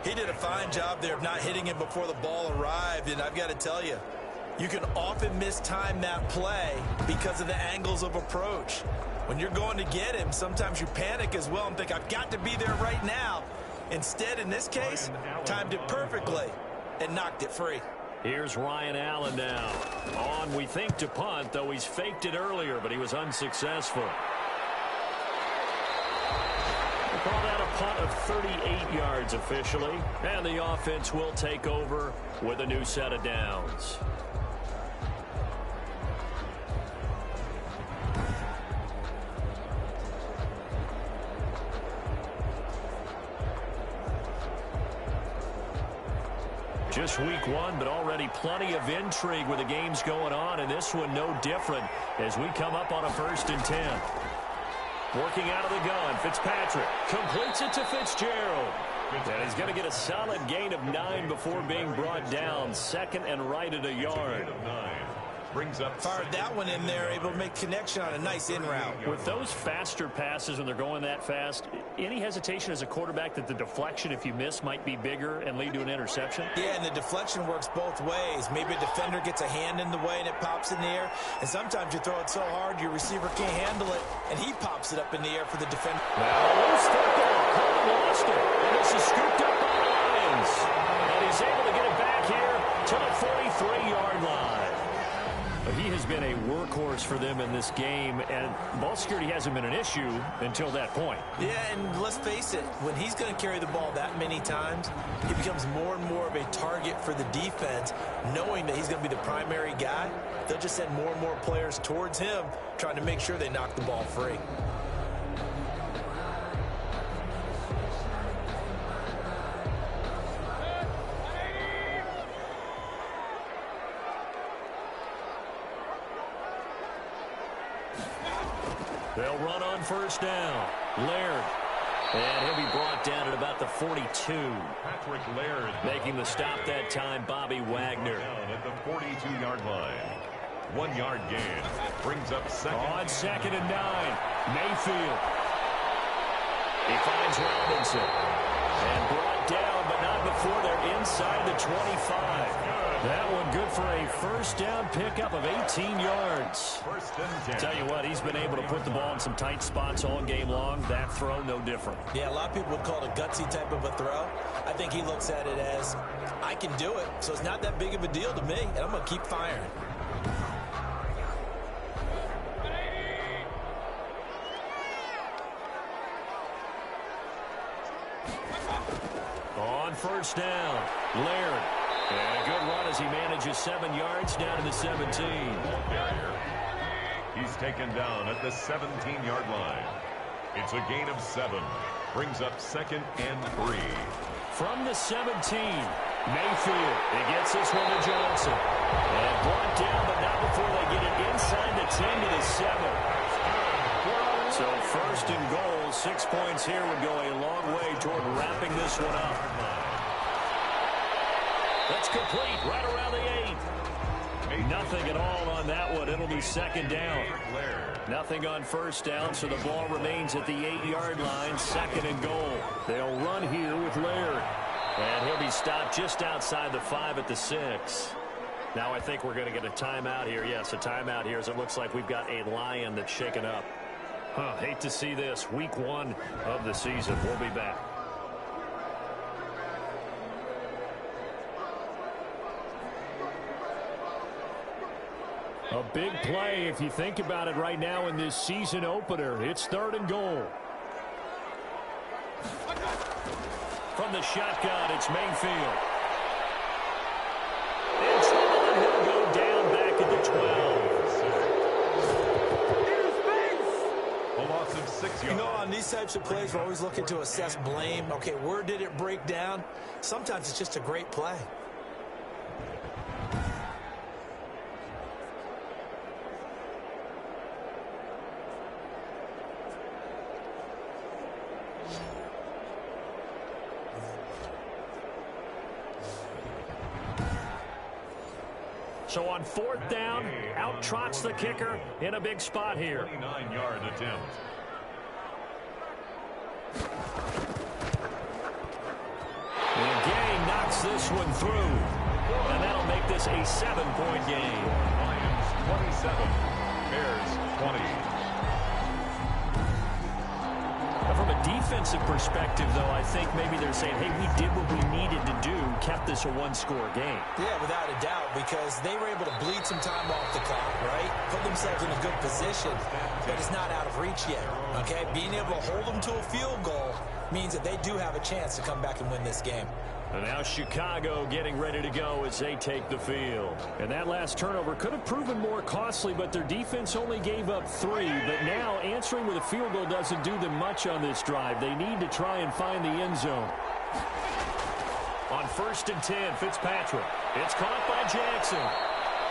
He did a fine job there of not hitting him before the ball arrived, and I've got to tell you, you can often mistime that play because of the angles of approach. When you're going to get him, sometimes you panic as well and think, I've got to be there right now. Instead, in this case, timed it perfectly and knocked it free. Here's Ryan Allen now. On, we think, to punt, though he's faked it earlier, but he was unsuccessful. We'll call that a punt of 38 yards officially. And the offense will take over with a new set of downs. Just week 1, but already plenty of intrigue with the games going on, and this one no different as we come up on a 1st and 10. Working out of the gun, Fitzpatrick completes it to Fitzgerald. And he's going to get a solid gain of 9 before being brought down. 2nd and right at a yard. Brings up. Fired that one in there, able to make connection on a nice in route. With those faster passes when they're going that fast, any hesitation as a quarterback that the deflection, if you miss, might be bigger and lead to an interception? Yeah, and the deflection works both ways. Maybe a defender gets a hand in the way and it pops in the air. And sometimes you throw it so hard your receiver can't handle it, and he pops it up in the air for the defender. Now, loose football. Cole lost it. And this is scooped up by the Lions. And he's able to get it back here to the 43-yard line. He has been a workhorse for them in this game, and ball security hasn't been an issue until that point. Yeah, and let's face it, when he's going to carry the ball that many times, he becomes more and more of a target for the defense, knowing that he's going to be the primary guy. They'll just send more and more players towards him, trying to make sure they knock the ball free. They'll run on 1st down. Laird. And he'll be brought down at about the 42. Patrick Laird making the stop that time, Bobby Wagner. Down at the 42-yard line. 1-yard gain. Brings up 2nd. On 2nd and 9. Mayfield. He finds Robinson. And brought down, but not before they're inside the 25. That one good for a 1st down pickup of 18 yards. 1st and 10. Tell you what, he's been able to put the ball in some tight spots all game long. That throw, no different. Yeah, a lot of people would call it a gutsy type of a throw. I think he looks at it as, I can do it, so it's not that big of a deal to me, and I'm going to keep firing. On 1st down, Laird. And a good run as he manages 7 yards down to the 17. He's taken down at the 17-yard line. It's a gain of 7. Brings up 2nd and 3. From the 17, Mayfield. He gets this one to Johnson. And brought down, but not before they get it inside the 10 to the 7. So 1st and goal, 6 points here would go a long way toward wrapping this one up. That's complete right around the 8. Nothing at all on that one. It'll be 2nd down. Nothing on 1st down, so the ball remains at the 8-yard line. 2nd and goal. They'll run here with Laird. And he'll be stopped just outside the 5 at the 6. Now I think we're going to get a timeout here. Yes, a timeout here as it looks like we've got a Lion that's shaken up. Hate to see this. Week 1 of the season. We'll be back. A big play if you think about it right now in this season opener. It's 3rd and goal. From the shotgun, it's Mayfield. In trouble, and he'll go down back at the 12. A loss of 6 yards. You know, on these types of plays, we're always looking to assess blame. Okay, where did it break down? Sometimes it's just a great play. So on 4th down, out trots the kicker in a big spot here. 29-yard attempt. And Gay knocks this one through. And that'll make this a 7-point game. Lions 27, Bears 20. From a defensive perspective, though, I think maybe they're saying, hey, we did what we needed to do, kept this a 1-score game. Yeah, without a doubt, because they were able to bleed some time off the clock, right? Put themselves in a good position, but it's not out of reach yet, okay? Being able to hold them to a field goal means that they do have a chance to come back and win this game. And now Chicago getting ready to go as they take the field. And that last turnover could have proven more costly, but their defense only gave up 3. But now answering with a field goal doesn't do them much on this drive. They need to try and find the end zone. On 1st and 10, Fitzpatrick. It's caught by Jackson.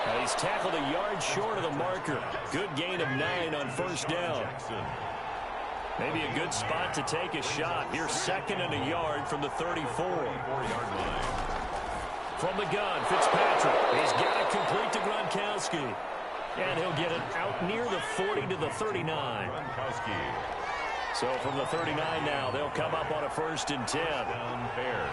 And he's tackled a yard short of the marker. Good gain of 9 on 1st down. Maybe a good spot to take a shot. Here's 2nd and a yard from the 34-yard line. From the gun, Fitzpatrick. He's got it complete to Gronkowski. And he'll get it out near the 40 to the 39. Gronkowski. So from the 39 now, they'll come up on a 1st and 10. Down Bears.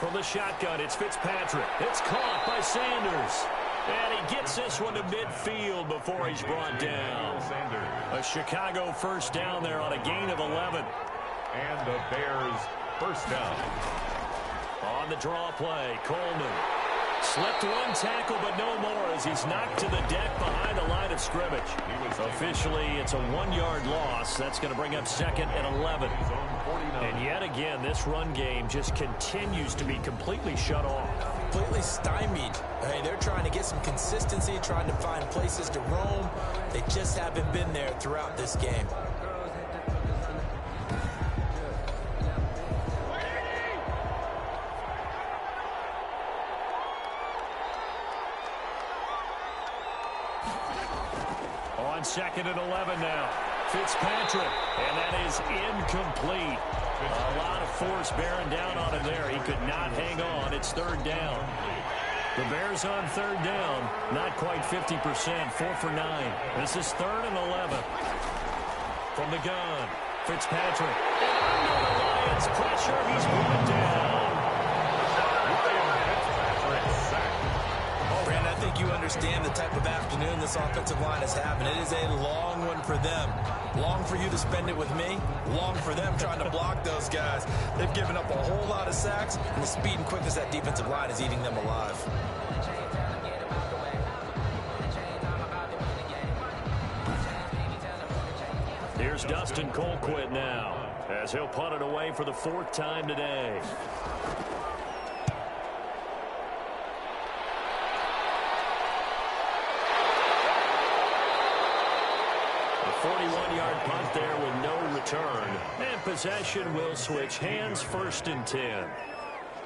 From the shotgun, it's Fitzpatrick. It's caught by Sanders. And he gets this one to midfield before he's brought down. A Chicago 1st down there on a gain of 11. And the Bears 1st down. On the draw play, Coleman. Slipped 1 tackle, but no more as he's knocked to the deck behind the line of scrimmage. Officially, it's a 1-yard loss. That's going to bring up 2nd and 11. And yet again, this run game just continues to be completely shut off. Completely stymied. Hey, they're trying to get some consistency, trying to find places to roam. They just haven't been there throughout this game. On 2nd and 11 now. Fitzpatrick, and that is incomplete. A lot of force bearing down on him there. He could not hang on. It's 3rd down. The Bears on 3rd down. Not quite 50%. 4 for 9. This is 3rd and 11. From the gun, Fitzpatrick. And under the Lions' pressure, he's brought down. Brandon, I think you understand the type of afternoon this offensive line is having. It is a long one for them. Long for you to spend it with me. Long for them trying to block those guys. They've given up a whole lot of sacks, and the speed and quickness of that defensive line is eating them alive. Here's Dustin Colquitt now, as he'll punt it away for the 4th time today. A 41-yard punt there with no return. And possession will switch hands. 1st and 10.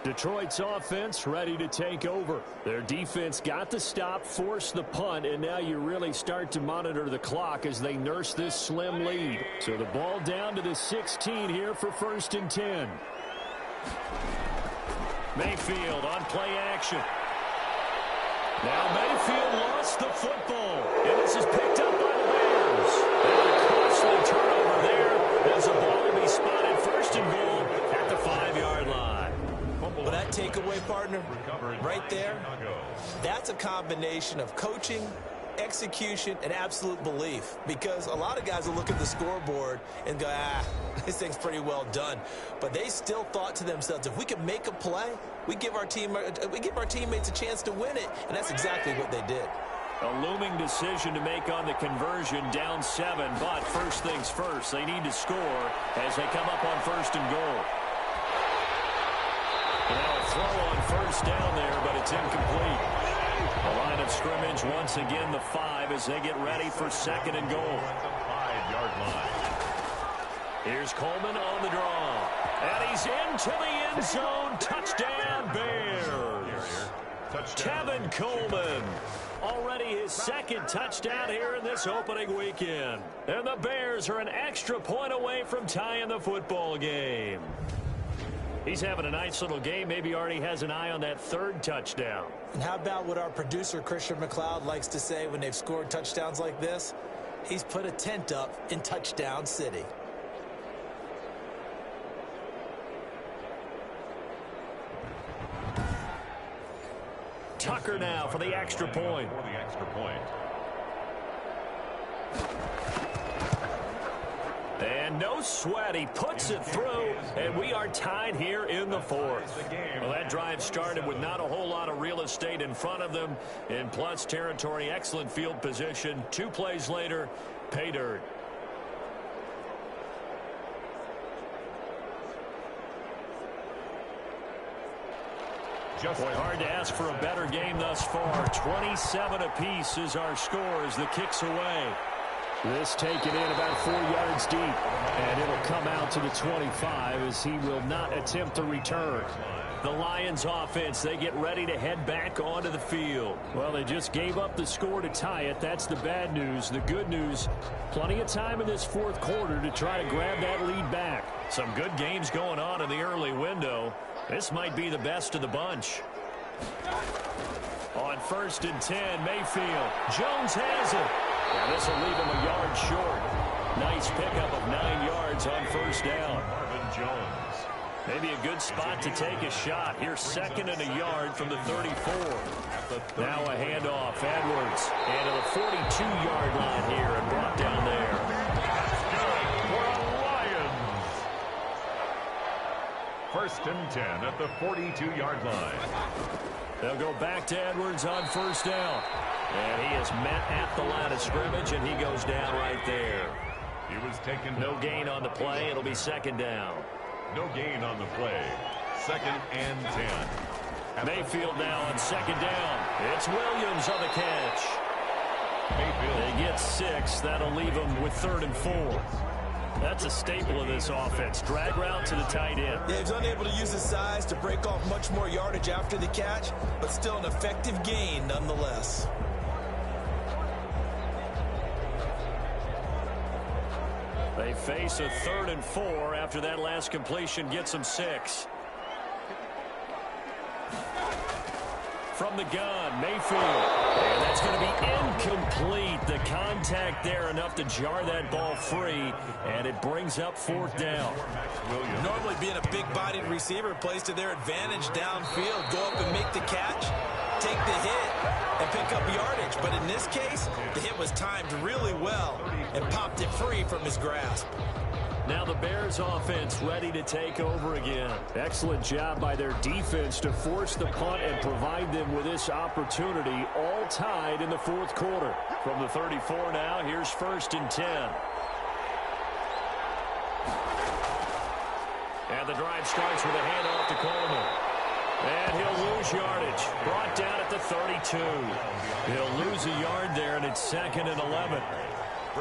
Detroit's offense ready to take over. Their defense got the stop, forced the punt, and now you really start to monitor the clock as they nurse this slim lead. So the ball down to the 16 here for 1st and 10. Mayfield on play action. Now Mayfield lost the football, and this is picked up by the Bears. And a costly turnover there as the ball will be spotted 1st and goal at the 5-yard line. Well, that takeaway, partner, right there, that's a combination of coaching execution, and absolute belief. Because a lot of guys will look at the scoreboard and go, this thing's pretty well done. But they still thought to themselves, if we can make a play, we give our teammates a chance to win it. And that's exactly what they did. A looming decision to make on the conversion, down 7. But first things first, they need to score as they come up on 1st and goal. Now a throw on 1st down there, but it's incomplete. The line of scrimmage once again the 5 as they get ready for 2nd and goal. At the 5-yard line. Here's Coleman on the draw. And he's into the end zone. Touchdown, Bears. Kevin Coleman. Already his 2nd touchdown here in this opening weekend. And the Bears are an extra point away from tying the football game. He's having a nice little game. Maybe already has an eye on that 3rd touchdown. And how about what our producer, Christian McLeod, likes to say when they've scored touchdowns like this? He's put a tent up in Touchdown City. Tucker now for the extra point. For the extra point. And no sweat. He puts it through, and we are tied here in the 4th. Well, that drive started with not a whole lot of real estate in front of them. In plus territory, excellent field position. 2 plays later, pay dirt. Boy, hard to ask for a better game thus far. 27 apiece is our score as the kick's away. This taken in about 4 yards deep, and it'll come out to the 25 as he will not attempt to return. The Lions offense, they get ready to head back onto the field. Well, they just gave up the score to tie it. That's the bad news. The good news, plenty of time in this 4th quarter to try to grab that lead back. Some good games going on in the early window. This might be the best of the bunch. On 1st and 10, Mayfield. Jones has it. And this will leave him a yard short. Nice pickup of 9 yards on 1st down. Marvin Jones. Maybe a good spot to take a shot. Here's 2nd and a yard from the 34. Now a handoff. Edwards. And to the 42-yard line here and brought down there. For the Lions. 1st and 10 at the 42-yard line. They'll go back to Edwards on 1st down. And he is met at the line of scrimmage, and he goes down right there. He was taken. No gain on the play. It'll be 2nd down. No gain on the play. 2nd and 10. Mayfield now on 2nd down. It's Williams on the catch. Mayfield. They get 6. That'll leave them with 3rd and 4. That's a staple of this offense. Drag route to the tight end. Yeah, he's unable to use his size to break off much more yardage after the catch, but still an effective gain nonetheless. They face a 3rd and 4 after that last completion gets them 6. From the gun, Mayfield. And that's going to be incomplete. The contact there enough to jar that ball free, and it brings up 4th down. Normally being a big-bodied receiver plays to their advantage downfield. Go up and make the catch, take the hit, and pick up yardage. But in this case, the hit was timed really well and popped it free from his grasp. Now the Bears offense ready to take over again. Excellent job by their defense to force the punt and provide them with this opportunity, all tied in the 4th quarter. From the 34 now, here's 1st and 10. And the drive starts with a handoff to Coleman. And he'll lose yardage. Brought down at the 32. He'll lose a yard there, and it's 2nd and 11.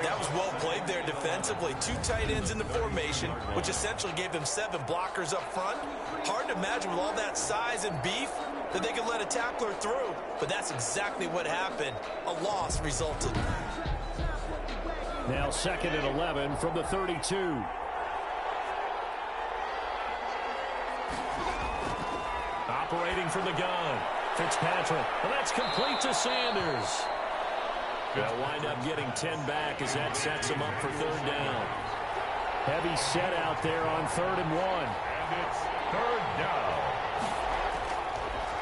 That was well played there defensively. 2 tight ends in the formation, which essentially gave them 7 blockers up front. Hard to imagine with all that size and beef that they could let a tackler through. But that's exactly what happened. A loss resulted. Now 2nd and 11 from the 32. Operating from the gun. Fitzpatrick. Well, that's complete to Sanders. They'll wind up getting 10 back as that sets them up for 3rd down. Heavy set out there on 3rd and 1. And it's 3rd down.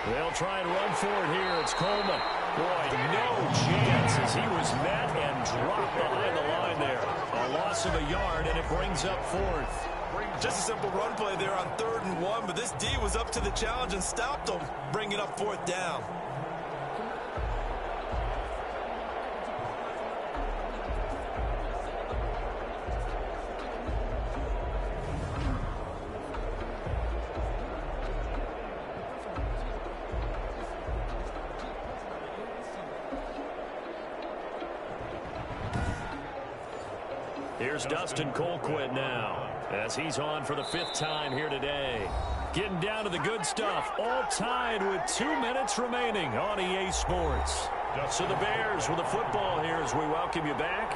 They'll try and run for it here. It's Coleman. Boy, no chance as he was met and dropped behind the line there. A loss of a yard, and it brings up fourth. Just a simple run play there on 3rd and 1, but this D was up to the challenge and stopped them, bringing up 4th down. Here's Dustin Colquitt now, as he's on for the 5th time here today. Getting down to the good stuff, all tied with 2 minutes remaining on EA Sports. So the Bears with the football here as we welcome you back.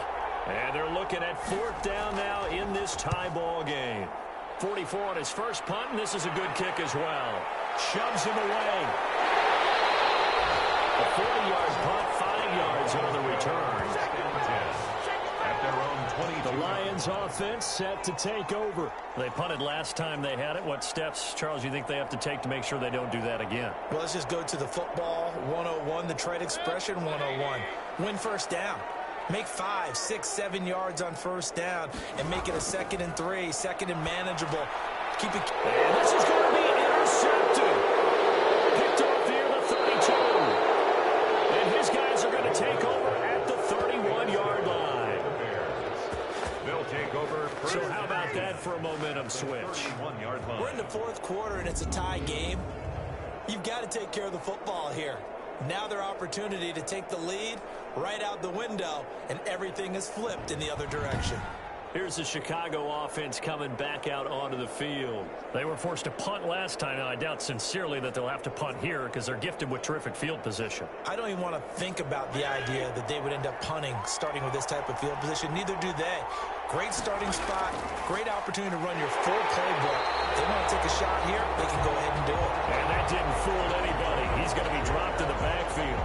And they're looking at 4th down now in this tie ball game. 44 on his first punt, and this is a good kick as well. Shoves him away. A 40-yard punt, 5 yards on the return. At their own 20. The Lions offense set to take over. They punted last time they had it. What steps, Charles, you think they have to take to make sure they don't do that again? Well, let's just go to the football 101, the trade expression 101. Win 1st down. Make 5, 6, 7 yards on 1st down and make it a 2nd and 3, 2nd and manageable. Keep it. And this is going to be intercepted. Picked off here the 32. And his guys are going to take over at the 31-yard line. They'll take over. So how about that for a momentum switch? We're in the 4th quarter and it's a tie game. You've got to take care of the football here. Now their opportunity to take the lead right out the window, and everything is flipped in the other direction. Here's the Chicago offense coming back out onto the field. They were forced to punt last time. Now, I doubt sincerely that they'll have to punt here because they're gifted with terrific field position. I don't even want to think about the idea that they would end up punting starting with this type of field position. Neither do they. Great starting spot, great opportunity to run your full playbook. If they want to take a shot here, they can go ahead and do it. And that didn't fool anybody. He's going to be dropped in the backfield.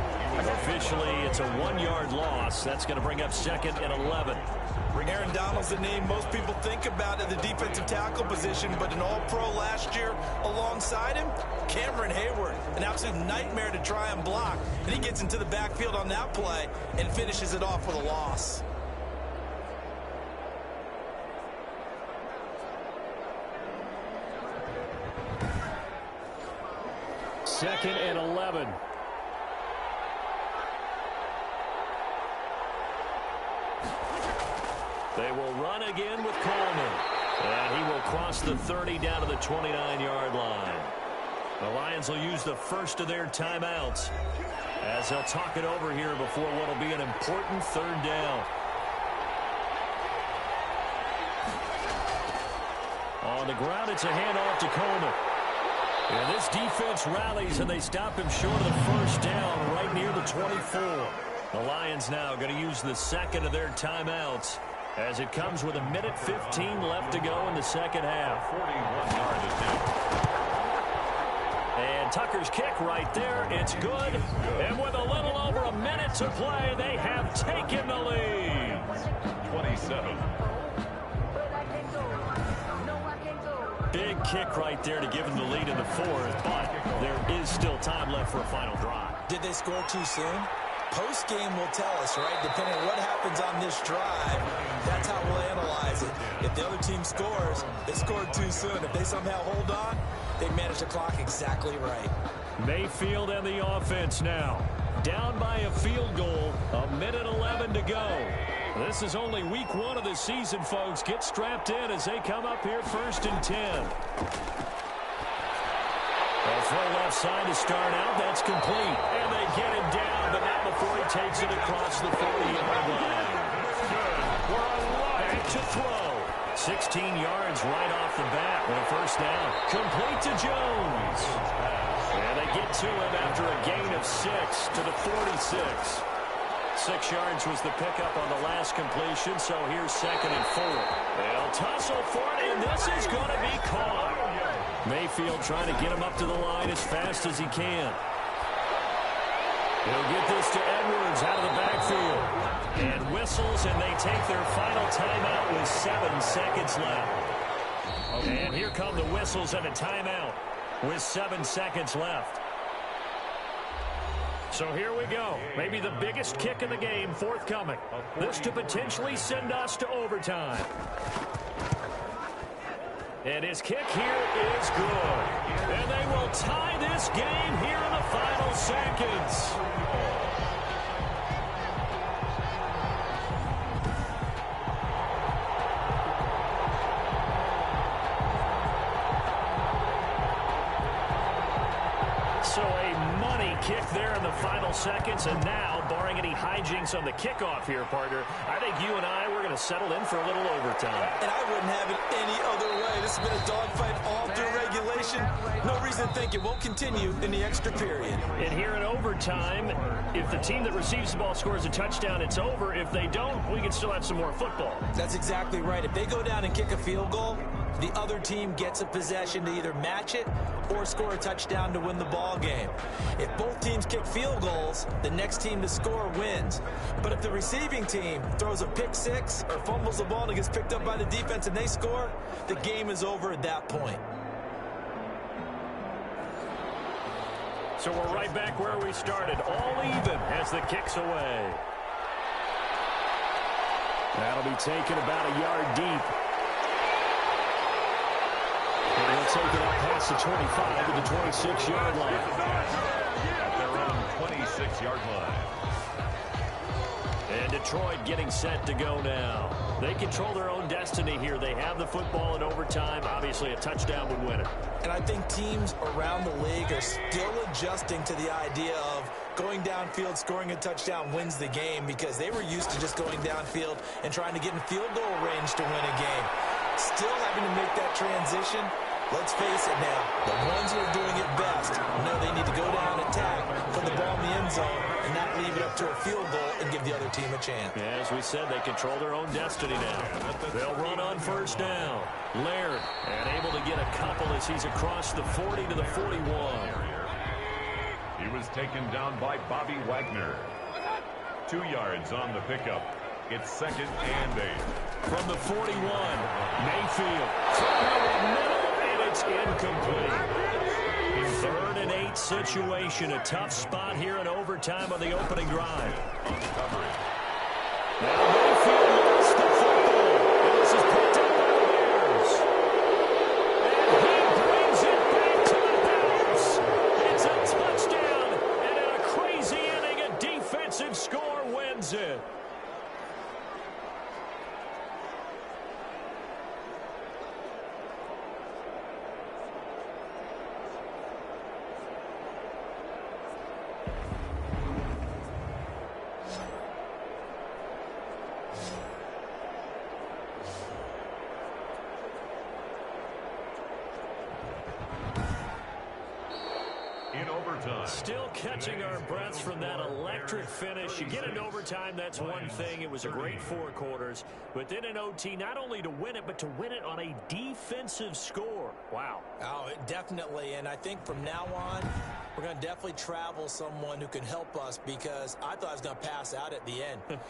Officially, it's a 1-yard loss. That's going to bring up 2nd and 11. Aaron Donald's the name most people think about at the defensive tackle position, but an all-pro last year alongside him, Cameron Hayward, an absolute nightmare to try and block. And he gets into the backfield on that play and finishes it off with a loss. Second and 11. They will run again with Coleman. And he will cross the 30 down to the 29-yard line. The Lions will use the first of their timeouts as they'll talk it over here before what will be an important 3rd down. On the ground, it's a handoff to Coleman. And this defense rallies, and they stop him short of the 1st down right near the 24. The Lions now going to use the 2nd of their timeouts as it comes with 1:15 left to go in the 2nd half. 41-yard attempt. And Tucker's kick right there. It's good. And with a little over a minute to play, they have taken the lead. 27. Big kick right there to give them the lead in the 4th, but there is still time left for a final drive. Did they score too soon? Post-game will tell us, right? Depending on what happens on this drive, that's how we'll analyze it. If the other team scores, they scored too soon. If they somehow hold on, they manage the clock exactly right. Mayfield and the offense now. Down by a field goal, 1:11 to go. This is only week 1 of the season, folks. Get strapped in as they come up here 1st and 10. A throw left side to start out. That's complete. And they get him down, but not before he takes it across the 40-yard line. Back to throw. 16 yards right off the bat with a 1st down. Complete to Jones. And they get to him after a gain of 6 to the 46. 6 yards was the pickup on the last completion, so here's 2nd and 4. They'll tussle for it, and this is going to be caught. Mayfield trying to get him up to the line as fast as he can. He'll get this to Edwards out of the backfield. And whistles, and they take their final timeout with 7 seconds left. And here come the whistles and a timeout with 7 seconds left. So here we go. Maybe the biggest kick in the game forthcoming. This to potentially send us to overtime. And his kick here is good. And they will tie this game here in the final seconds. So a money kick there in the final seconds, and now, barring any hijinks on the kickoff here, partner, I think you and I, we're going to settle in for a little overtime. And I wouldn't have it any other way. This has been a dogfight all through regulation. No reason to think it won't continue in the extra period. And here in overtime, if the team that receives the ball scores a touchdown, it's over. If they don't, we can still have some more football. That's exactly right. If they go down and kick a field goal, the other team gets a possession to either match it or score a touchdown to win the ball game. If both teams kick field goals, the next team to score wins. But if the receiving team throws a pick six or fumbles the ball and it gets picked up by the defense and they score, the game is over at that point. So we're right back where we started, all even as the kick's away. That'll be taken about a yard deep. And they'll take it up past the 25 to the 26-yard line. At their own 26-yard line. And Detroit getting set to go now. They control their own destiny here. They have the football in overtime. Obviously, a touchdown would win it. And I think teams around the league are still adjusting to the idea of going downfield, scoring a touchdown wins the game, because they were used to just going downfield and trying to get in field goal range to win a game. Still having to make that transition. Let's face it now, the ones who are doing it best know they need to go down, attack, put the ball in the end zone, and not leave it up to a field goal and give the other team a chance. Yeah, as we said, they control their own destiny now. They'll run on first down. Laird, and able to get a couple as he's across the 40 to the 41. He was taken down by Bobby Wagner. 2 yards on the pickup. It's 2nd and 8. From the 41, Mayfield. Throw in the middle, and it's incomplete. 3rd and 8 situation. A tough spot here in overtime on the opening drive. Now Mayfield lost the football. And this is picked up by the Bears. And he brings it back to the Bears. It's a touchdown. And in a crazy inning, a defensive score wins it. Still catching our breaths from that electric finish. You get into overtime, that's one thing. It was a great 4 quarters. But then in OT, not only to win it, but to win it on a defensive score. Wow. Oh, definitely. And I think from now on, we're going to definitely travel someone who can help us, because I thought I was going to pass out at the end.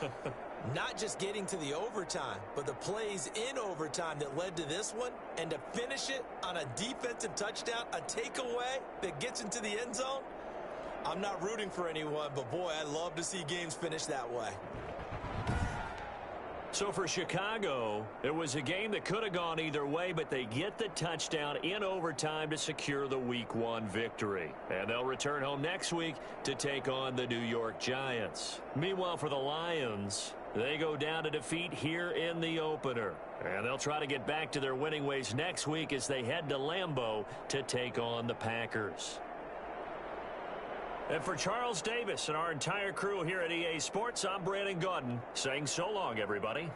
Not just getting to the overtime, but the plays in overtime that led to this one, and to finish it on a defensive touchdown, a takeaway that gets into the end zone. I'm not rooting for anyone, but boy, I love to see games finish that way. So for Chicago, it was a game that could have gone either way, but they get the touchdown in overtime to secure the Week 1 victory. And they'll return home next week to take on the New York Giants. Meanwhile, for the Lions, they go down to defeat here in the opener. And they'll try to get back to their winning ways next week as they head to Lambeau to take on the Packers. And for Charles Davis and our entire crew here at EA Sports, I'm Brandon Gaudin saying so long, everybody.